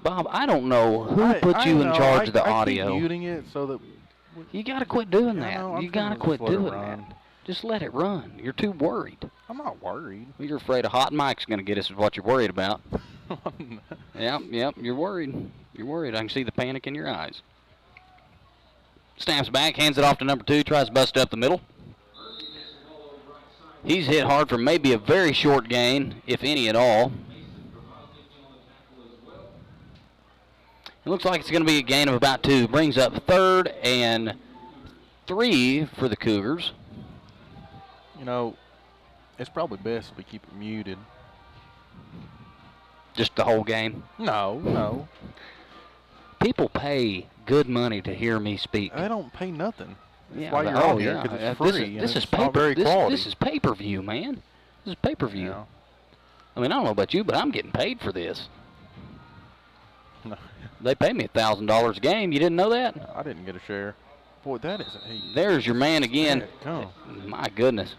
Bob, I don't know who put you in charge of the audio.
I keep muting it so that
you got to quit doing that.
No,
you got to quit doing that. Just let it run. You're too worried.
I'm not worried.
Well, you're afraid a hot mic's going to get us is what you're worried about. Yep, you're worried. You're worried. I can see the panic in your eyes. Snaps back, hands it off to number 2, tries to bust it up the middle. He's hit hard for maybe a very short gain, if any at all. It looks like it's going to be a gain of about 2. Brings up 3rd and 3 for the Cougars.
You know, it's probably best if we keep it muted.
Just the whole game?
No.
People pay good money to hear me speak.
I don't pay nothing. That's
yeah,
why you're on here, because it's free.
This is pay-per-view, man. This is pay-per-view.
Yeah.
I mean, I don't know about you, but I'm getting paid for this.
No.
They pay me $1,000 a game. You didn't know that?
I didn't get a share. Boy, that is a...
There's your man again.
Come.
My goodness.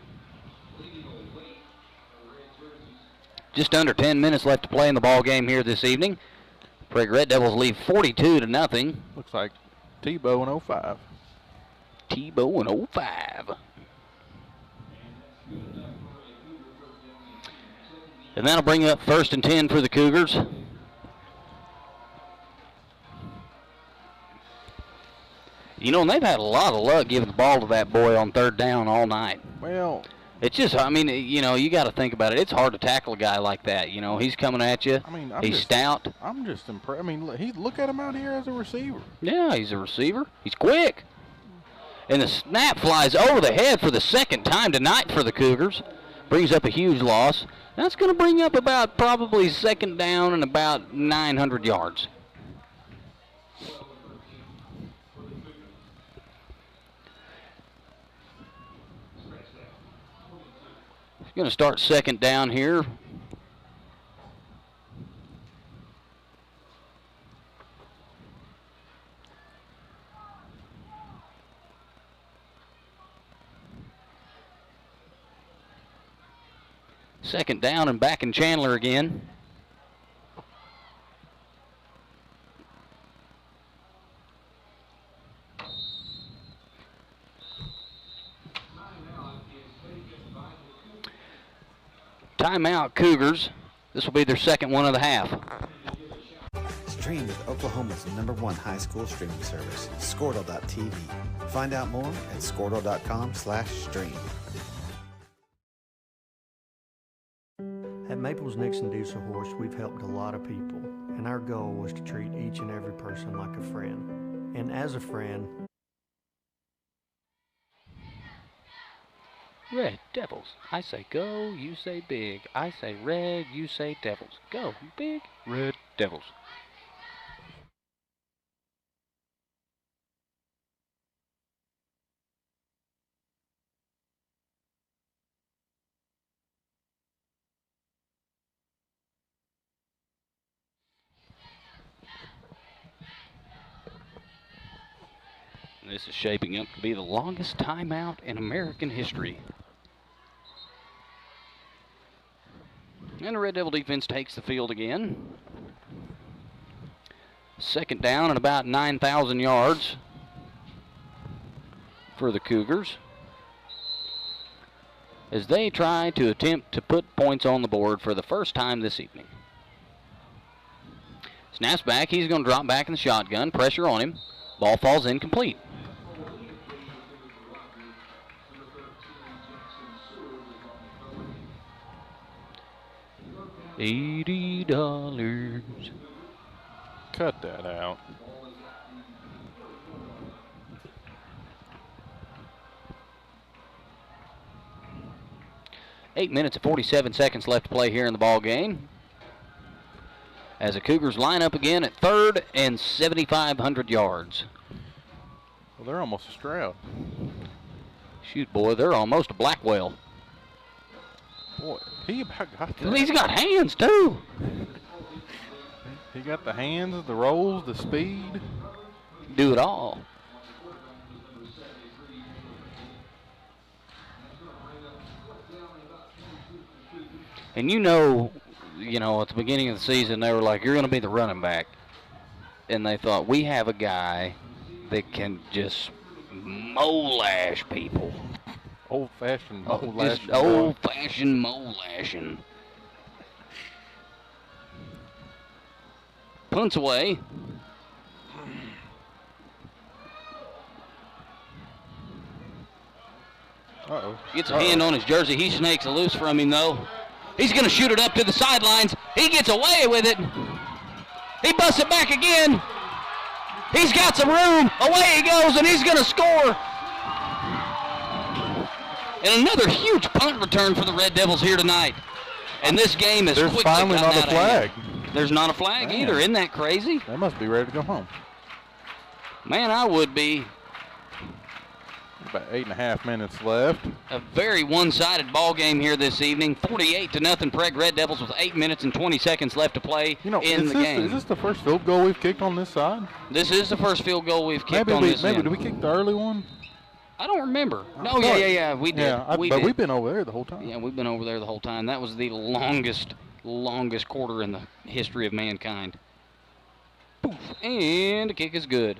Just under 10 minutes left to play in the ball game here this evening. Prague Red Devils lead 42-0.
Looks like Tebow in 05.
Tebow in 05. And that'll bring up 1st and 10 for the Cougars. You know, and they've had a lot of luck giving the ball to that boy on third down all night.
Well,
it's just, I mean, you know, you got to think about it. It's hard to tackle a guy like that. You know, he's coming at you.
I mean,
he's stout.
I'm just impressed. I mean, look at him out here as a receiver.
Yeah, he's a receiver. He's quick. And the snap flies over the head for the second time tonight for the Cougars. Brings up a huge loss. That's going to bring up about probably second down and about 900 yards. Going to start second down here. Second down and back in Chandler again. Timeout, Cougars. This will be their second one of the half.
Stream with Oklahoma's #1 high school streaming service, Squirtle.tv. Find out more at Squirtle.com/stream.
At Maples Nixon Diesel Horse, we've helped a lot of people, and our goal was to treat each and every person like a friend. And as a friend,
Red Devils. I say go, you say big. I say red, you say devils. Go, big, Red Devils. This is shaping up to be the longest timeout in American history. And the Red Devil defense takes the field again. Second down and about 9,000 yards for the Cougars, as they try to attempt to put points on the board for the first time this evening. Snaps back. He's going to drop back in the shotgun. Pressure on him. Ball falls incomplete. $80.
Cut that out.
Eight minutes and 47 seconds left to play here in the ball game, as the Cougars line up again at third and 7,500 yards.
Well, they're almost a Stroud.
Shoot, boy, they're almost a Blackwell.
Boy, he about got that.
He's got hands, too.
He got the hands, the rolls, the speed.
Do it all. And you know, at the beginning of the season, they were like, you're going to be the running back. And they thought, we have a guy that can just mole-lash people.
Old-fashioned mole-lashing.
Just old-fashioned mole-lashing. Punts away.
Uh-oh.
Gets a hand on his jersey. He snakes it loose from him, though. He's going to shoot it up to the sidelines. He gets away with it. He busts it back again. He's got some room. Away he goes, and he's going to score. And another huge punt return for the Red Devils here tonight. And this game is quickly
finally not a flag.
There's not a flag either. Isn't that crazy?
They must be ready to go home.
Man, I would be.
About 8.5 minutes left.
A very one-sided ball game here this evening. 48-0 Prague Red Devils with 8 minutes and 20 seconds left to play in the game.
Is this the first field goal we've kicked on this side?
This is the first field goal we've kicked on this
Maybe
end.
did we kick the early one?
I don't remember. No, yeah, we did.
Yeah, but we've been over there the whole time.
Yeah, we've been over there the whole time. That was the longest quarter in the history of mankind. Poof, and the kick is good.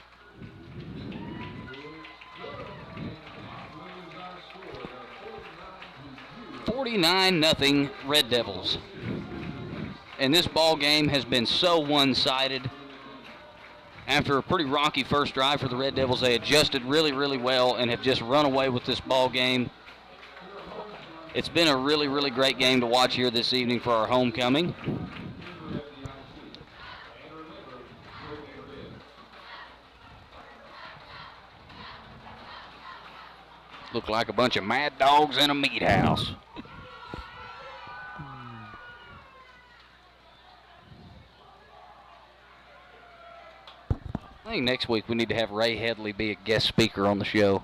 $49-0 Red Devils. And this ball game has been so one-sided. After a pretty rocky first drive for the Red Devils, they adjusted really, really well and have just run away with this ball game. It's been a really, really great game to watch here this evening for our homecoming. Look like a bunch of mad dogs in a meat house. I think next week we need to have Ray Headley be a guest speaker on the show.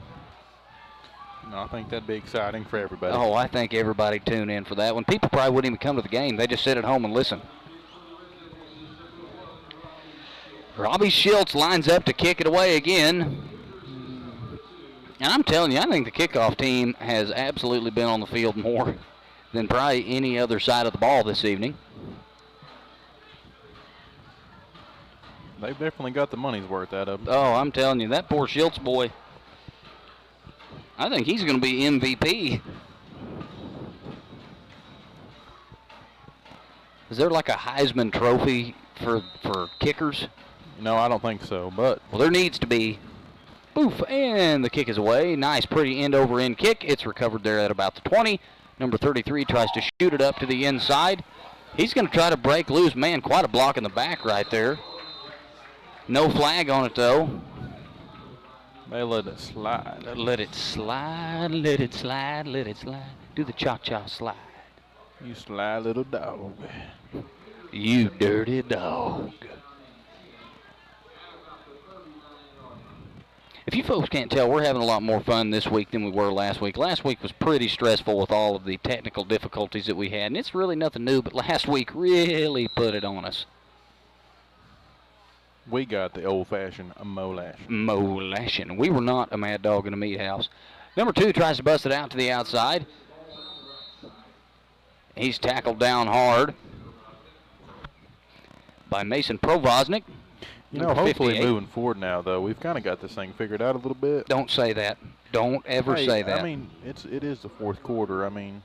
No, I think that'd be exciting for everybody.
Oh, I think everybody tune in for that one. People probably wouldn't even come to the game. They just sit at home and listen. Robbie Schultz lines up to kick it away again. And I'm telling you, I think the kickoff team has absolutely been on the field more than probably any other side of the ball this evening.
They've definitely got the money's worth out of them.
Oh, I'm telling you, that poor Schultz boy, I think he's going to be MVP. Is there like a Heisman Trophy for kickers?
No, I don't think so, but...
Well, there needs to be. Boof, and the kick is away. Nice, pretty end-over-end kick. It's recovered there at about the 20. Number 33 tries to shoot it up to the inside. He's going to try to break loose. Man, quite a block in the back right there. No flag on it, though.
They let it slide.
Let it slide, let it slide, let it slide. Do the cha-cha slide.
You sly little dog.
You dirty dog. If you folks can't tell, we're having a lot more fun this week than we were last week. Last week was pretty stressful with all of the technical difficulties that we had, and it's really nothing new, but last week really put it on us.
We got the old-fashioned molashing.
Molashing. We were not a mad dog in a meat house. Number 2 tries to bust it out to the outside. He's tackled down hard by Mason Provoznik.
You know, hopefully moving forward now, though, we've kind of got this thing figured out a little bit.
Don't say that. Don't ever say that.
I mean, it is the fourth quarter. I mean,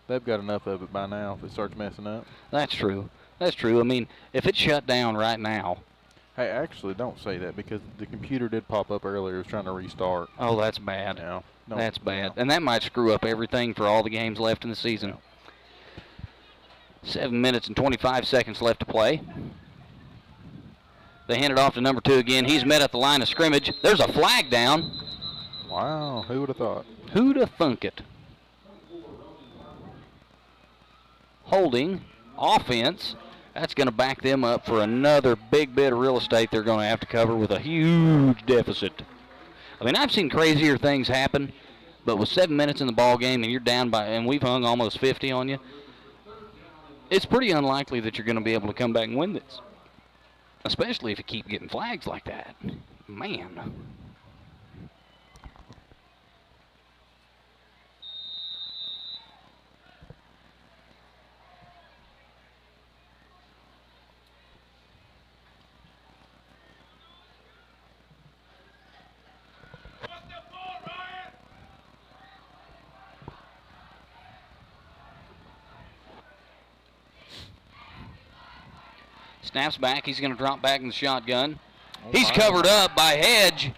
they've got enough of it by now if it starts messing up.
That's true. That's true. I mean, if it's shut down right now.
Hey, actually, don't say that because the computer did pop up earlier. It was trying to restart.
Oh, that's bad.
No,
that's bad. And that might screw up everything for all the games left in the season. 7 minutes and 25 seconds left to play. They hand it off to number 2 again. He's met at the line of scrimmage. There's a flag down.
Wow, who would have thought?
Who'd have thunk it? Holding, offense. That's going to back them up for another big bit of real estate they're going to have to cover with a huge deficit. I mean, I've seen crazier things happen, but with 7 minutes in the ball game and you're down by, and we've hung almost 50 on you, it's pretty unlikely that you're going to be able to come back and win this, especially if you keep getting flags like that. Man. Snaps back. He's going to drop back in the shotgun. He's covered up by Hedge.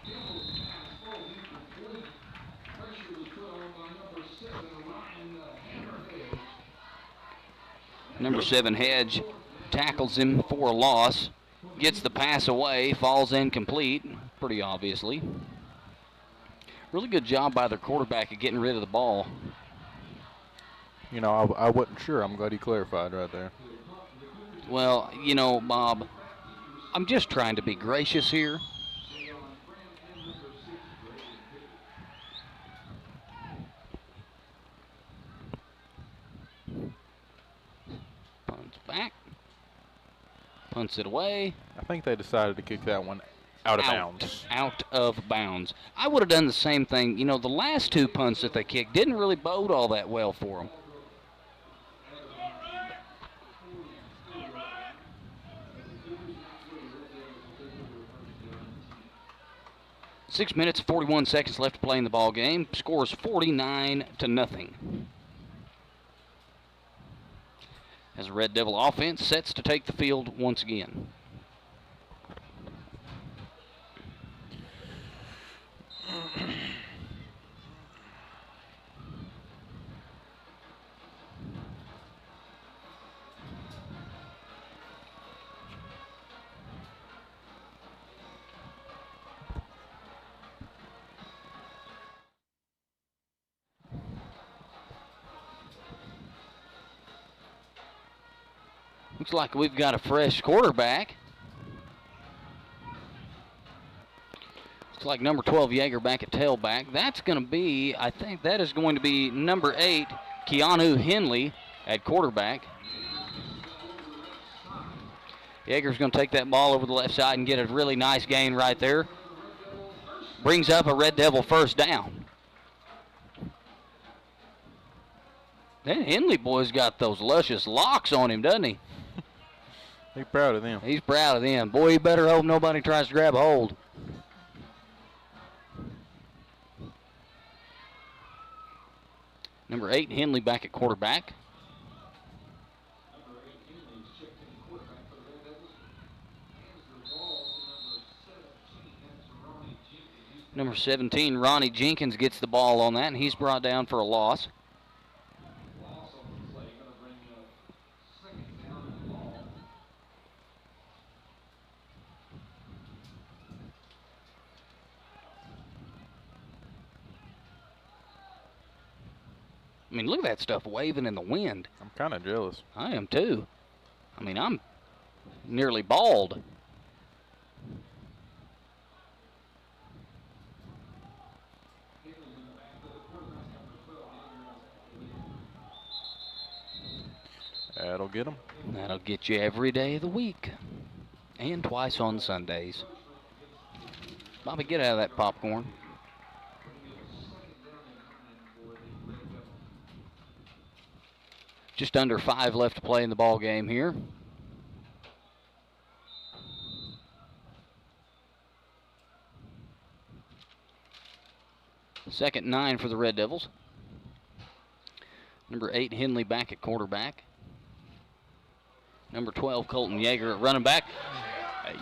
Number 7, Hedge, tackles him for a loss. Gets the pass away. Falls incomplete, pretty obviously. Really good job by their quarterback of getting rid of the ball.
You know, I wasn't sure. I'm glad he clarified right there.
Well, you know, Bob, I'm just trying to be gracious here. Punts back. Punts it away.
I think they decided to kick that one out of bounds.
Out of bounds. I would have done the same thing. You know, the last 2 punts that they kicked didn't really bode all that well for them. Six minutes, 41 seconds left to play in the ball game. Scores 49-0. As the Red Devil offense sets to take the field once again. Looks like we've got a fresh quarterback. Looks like number 12, Yeager, back at tailback. That's going to be, I think that is going to be number 8, Keanu Henley at quarterback. Yeager's going to take that ball over the left side and get a really nice gain right there. Brings up a Red Devil first down. That Henley boy's got those luscious locks on him, doesn't he?
He's proud of them.
He's proud of them. Boy, you better hope nobody tries to grab a hold. Number 8, Henley back at quarterback. Number 17, Ronnie Jenkins gets the ball on that, and he's brought down for a loss. I mean, look at that stuff waving in the wind.
I'm kind of jealous.
I am too. I mean, I'm nearly bald.
That'll get them.
That'll get you every day of the week. And twice on Sundays. Bobby, get out of that popcorn. Just under 5 left to play in the ball game here. Second 9 for the Red Devils. Number 8, Henley back at quarterback. Number 12, Colton Yeager at running back.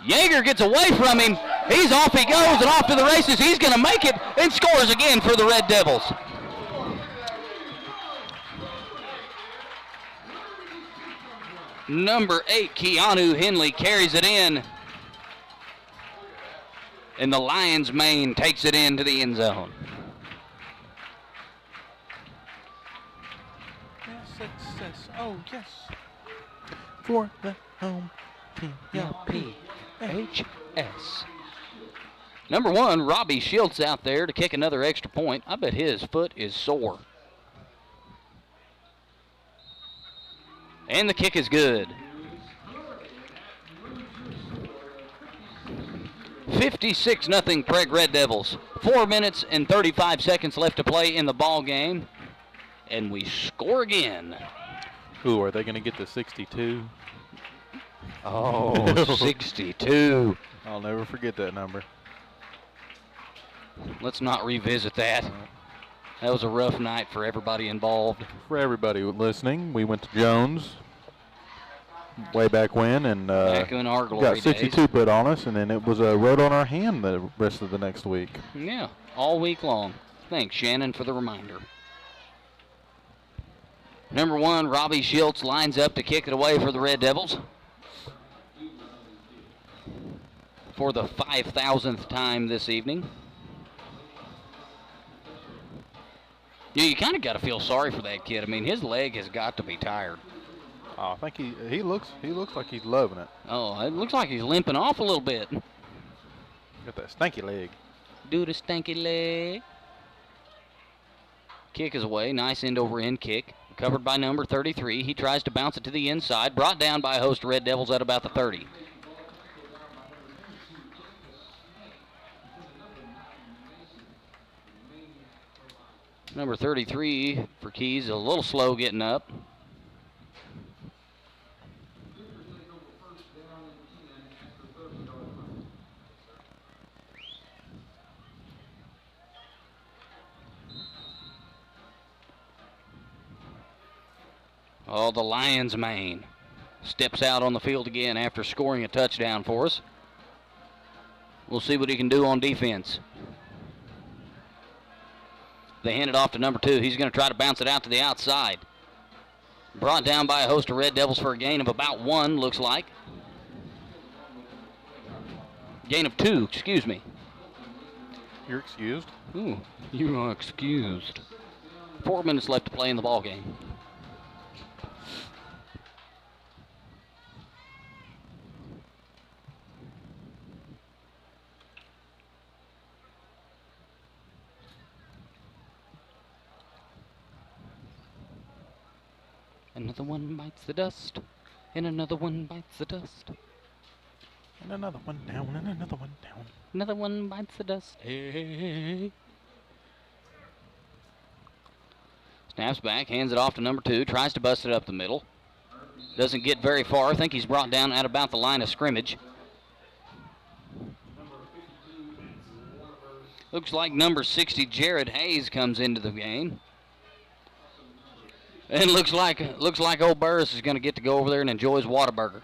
Yeager gets away from him. He's off he goes and off to the races. He's going to make it and scores again for the Red Devils. Number 8, Keanu Henley carries it in. And the Lions main takes it into the end zone.
Success. Oh, yes. For the home team.
LPHS. Number 1, Robbie Schultz out there to kick another extra point. I bet his foot is sore. And the kick is good. 56-0 Prague Red Devils. 4 minutes and 35 seconds left to play in the ball game. And we score again.
Ooh, are they going to get to 62?
Oh, 62.
I'll never forget that number.
Let's not revisit that. That was a rough night for everybody involved.
For everybody listening, we went to Jones way back when, and
back in our glory
got 62
days.
put on us, and then it was a wrote on our hand the rest of the next week.
Yeah, all week long. Thanks, Shannon, for the reminder. Number 1, Robbie Schultz lines up to kick it away for the Red Devils. For the 5,000th time this evening. Yeah, you kind of got to feel sorry for that kid. I mean, his leg has got to be tired.
Oh, I think he looks like he's loving it.
Oh, it looks like he's limping off a little bit.
Got that stinky leg.
Do the stinky leg. Kick is away. Nice end-over-end kick. Covered by number 33. He tries to bounce it to the inside. Brought down by a host of Red Devils at about the 30. Number 33 for Keys, a little slow getting up. Oh, the Lions main steps out on the field again after scoring a touchdown for us. We'll see what he can do on defense. They hand it off to number 2. He's going to try to bounce it out to the outside. Brought down by a host of Red Devils for a gain of about 1, looks like. Gain of 2, excuse me.
You're excused.
Ooh, you are excused. 4 minutes left to play in the ball game. Another one bites the dust, and another one bites the dust.
And another one down, and another one down.
Another one bites the dust. Hey. Snaps back, hands it off to number 2, tries to bust it up the middle. Doesn't get very far. I think he's brought down at about the line of scrimmage. Looks like number 60, Jared Hayes, comes into the game. And looks like old Burris is going to get to go over there and enjoy his Whataburger.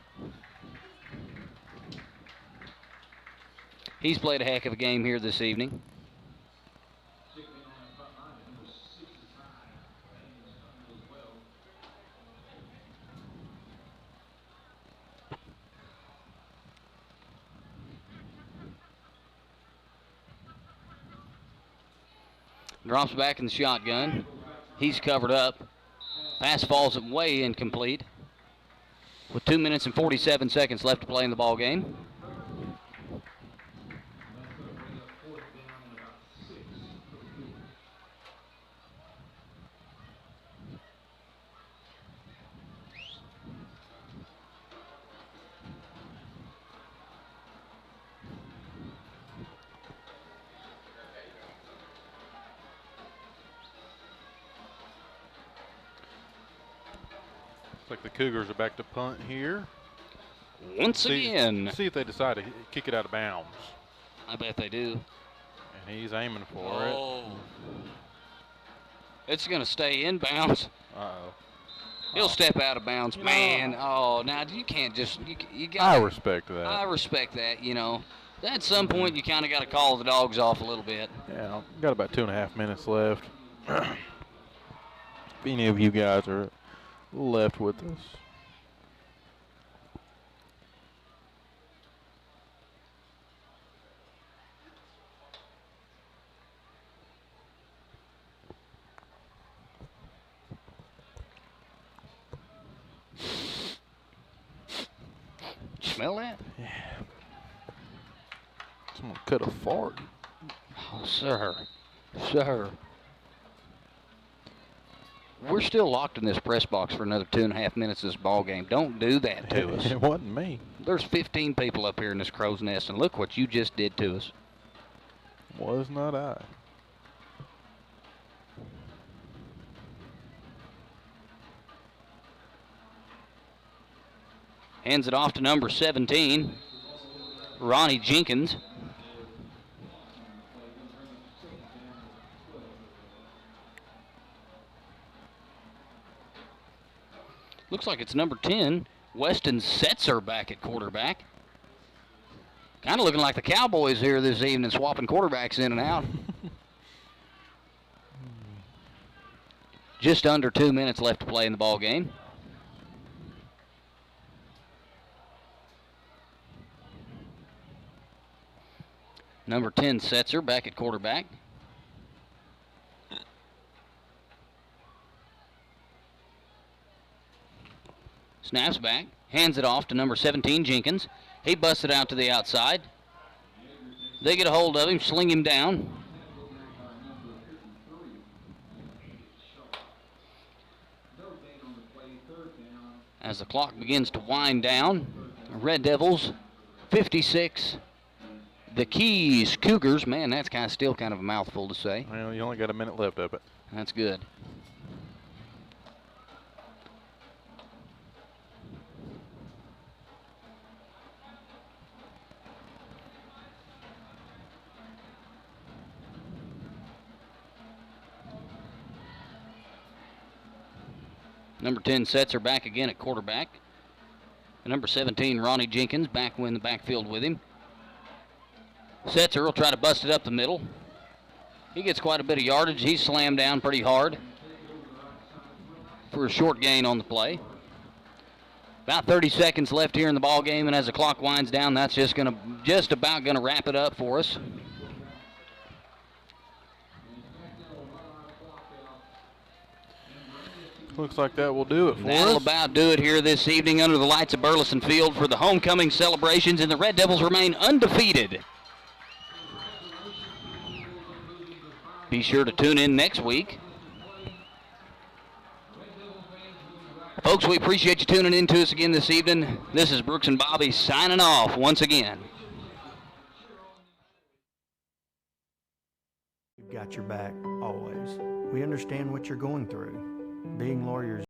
He's played a heck of a game here this evening. Drops back in the shotgun. He's covered up. Pass falls way incomplete. With 2 minutes and 47 seconds left to play in the ball game.
Looks like the Cougars are back to punt here.
Once again.
See if they decide to kick it out of bounds.
I bet they do.
And he's aiming for it.
It's going to stay in bounds.
Uh-oh.
He'll step out of bounds. Man, now you can't just, you got.
I respect that.
I respect that, you know. At some point, you kind of got to call the dogs off a little bit.
Yeah, got about 2.5 minutes left. If any of you guys are left with us.
Smell that?
Yeah. Someone could have farted.
Oh, sir. Sir. We're still locked in this press box for another 2.5 minutes of this ball game. Don't do that to us.
It wasn't me.
There's 15 people up here in this crow's nest, and look what you just did to us.
Was not I.
Hands it off to number 17, Ronnie Jenkins. Looks like it's number 10, Weston Setzer, back at quarterback. Kind of looking like the Cowboys here this evening, swapping quarterbacks in and out. Just under 2 minutes left to play in the ball game. Number 10, Setzer, back at quarterback. Snaps back, hands it off to number 17, Jenkins. He busts it out to the outside. They get a hold of him, sling him down. As the clock begins to wind down, Red Devils 56. The Keys Cougars. Man, that's still kind of a mouthful to say.
Well, you only got a minute left of it.
That's good. Number 10 Setzer back again at quarterback. Number 17, Ronnie Jenkins, back in the backfield with him. Setzer will try to bust it up the middle. He gets quite a bit of yardage. He's slammed down pretty hard for a short gain on the play. About 30 seconds left here in the ball game, and as the clock winds down, that's just about gonna wrap it up for us.
Looks like that will do it for
That'll
us.
about do it here this evening under the lights of Burleson Field for the homecoming celebrations, and the Red Devils remain undefeated. Be sure to tune in next week Folks, we appreciate you tuning in to us again this evening. This is Brooks and Bobby signing off once again.
We've got your back always. We understand what you're going through. Being lawyers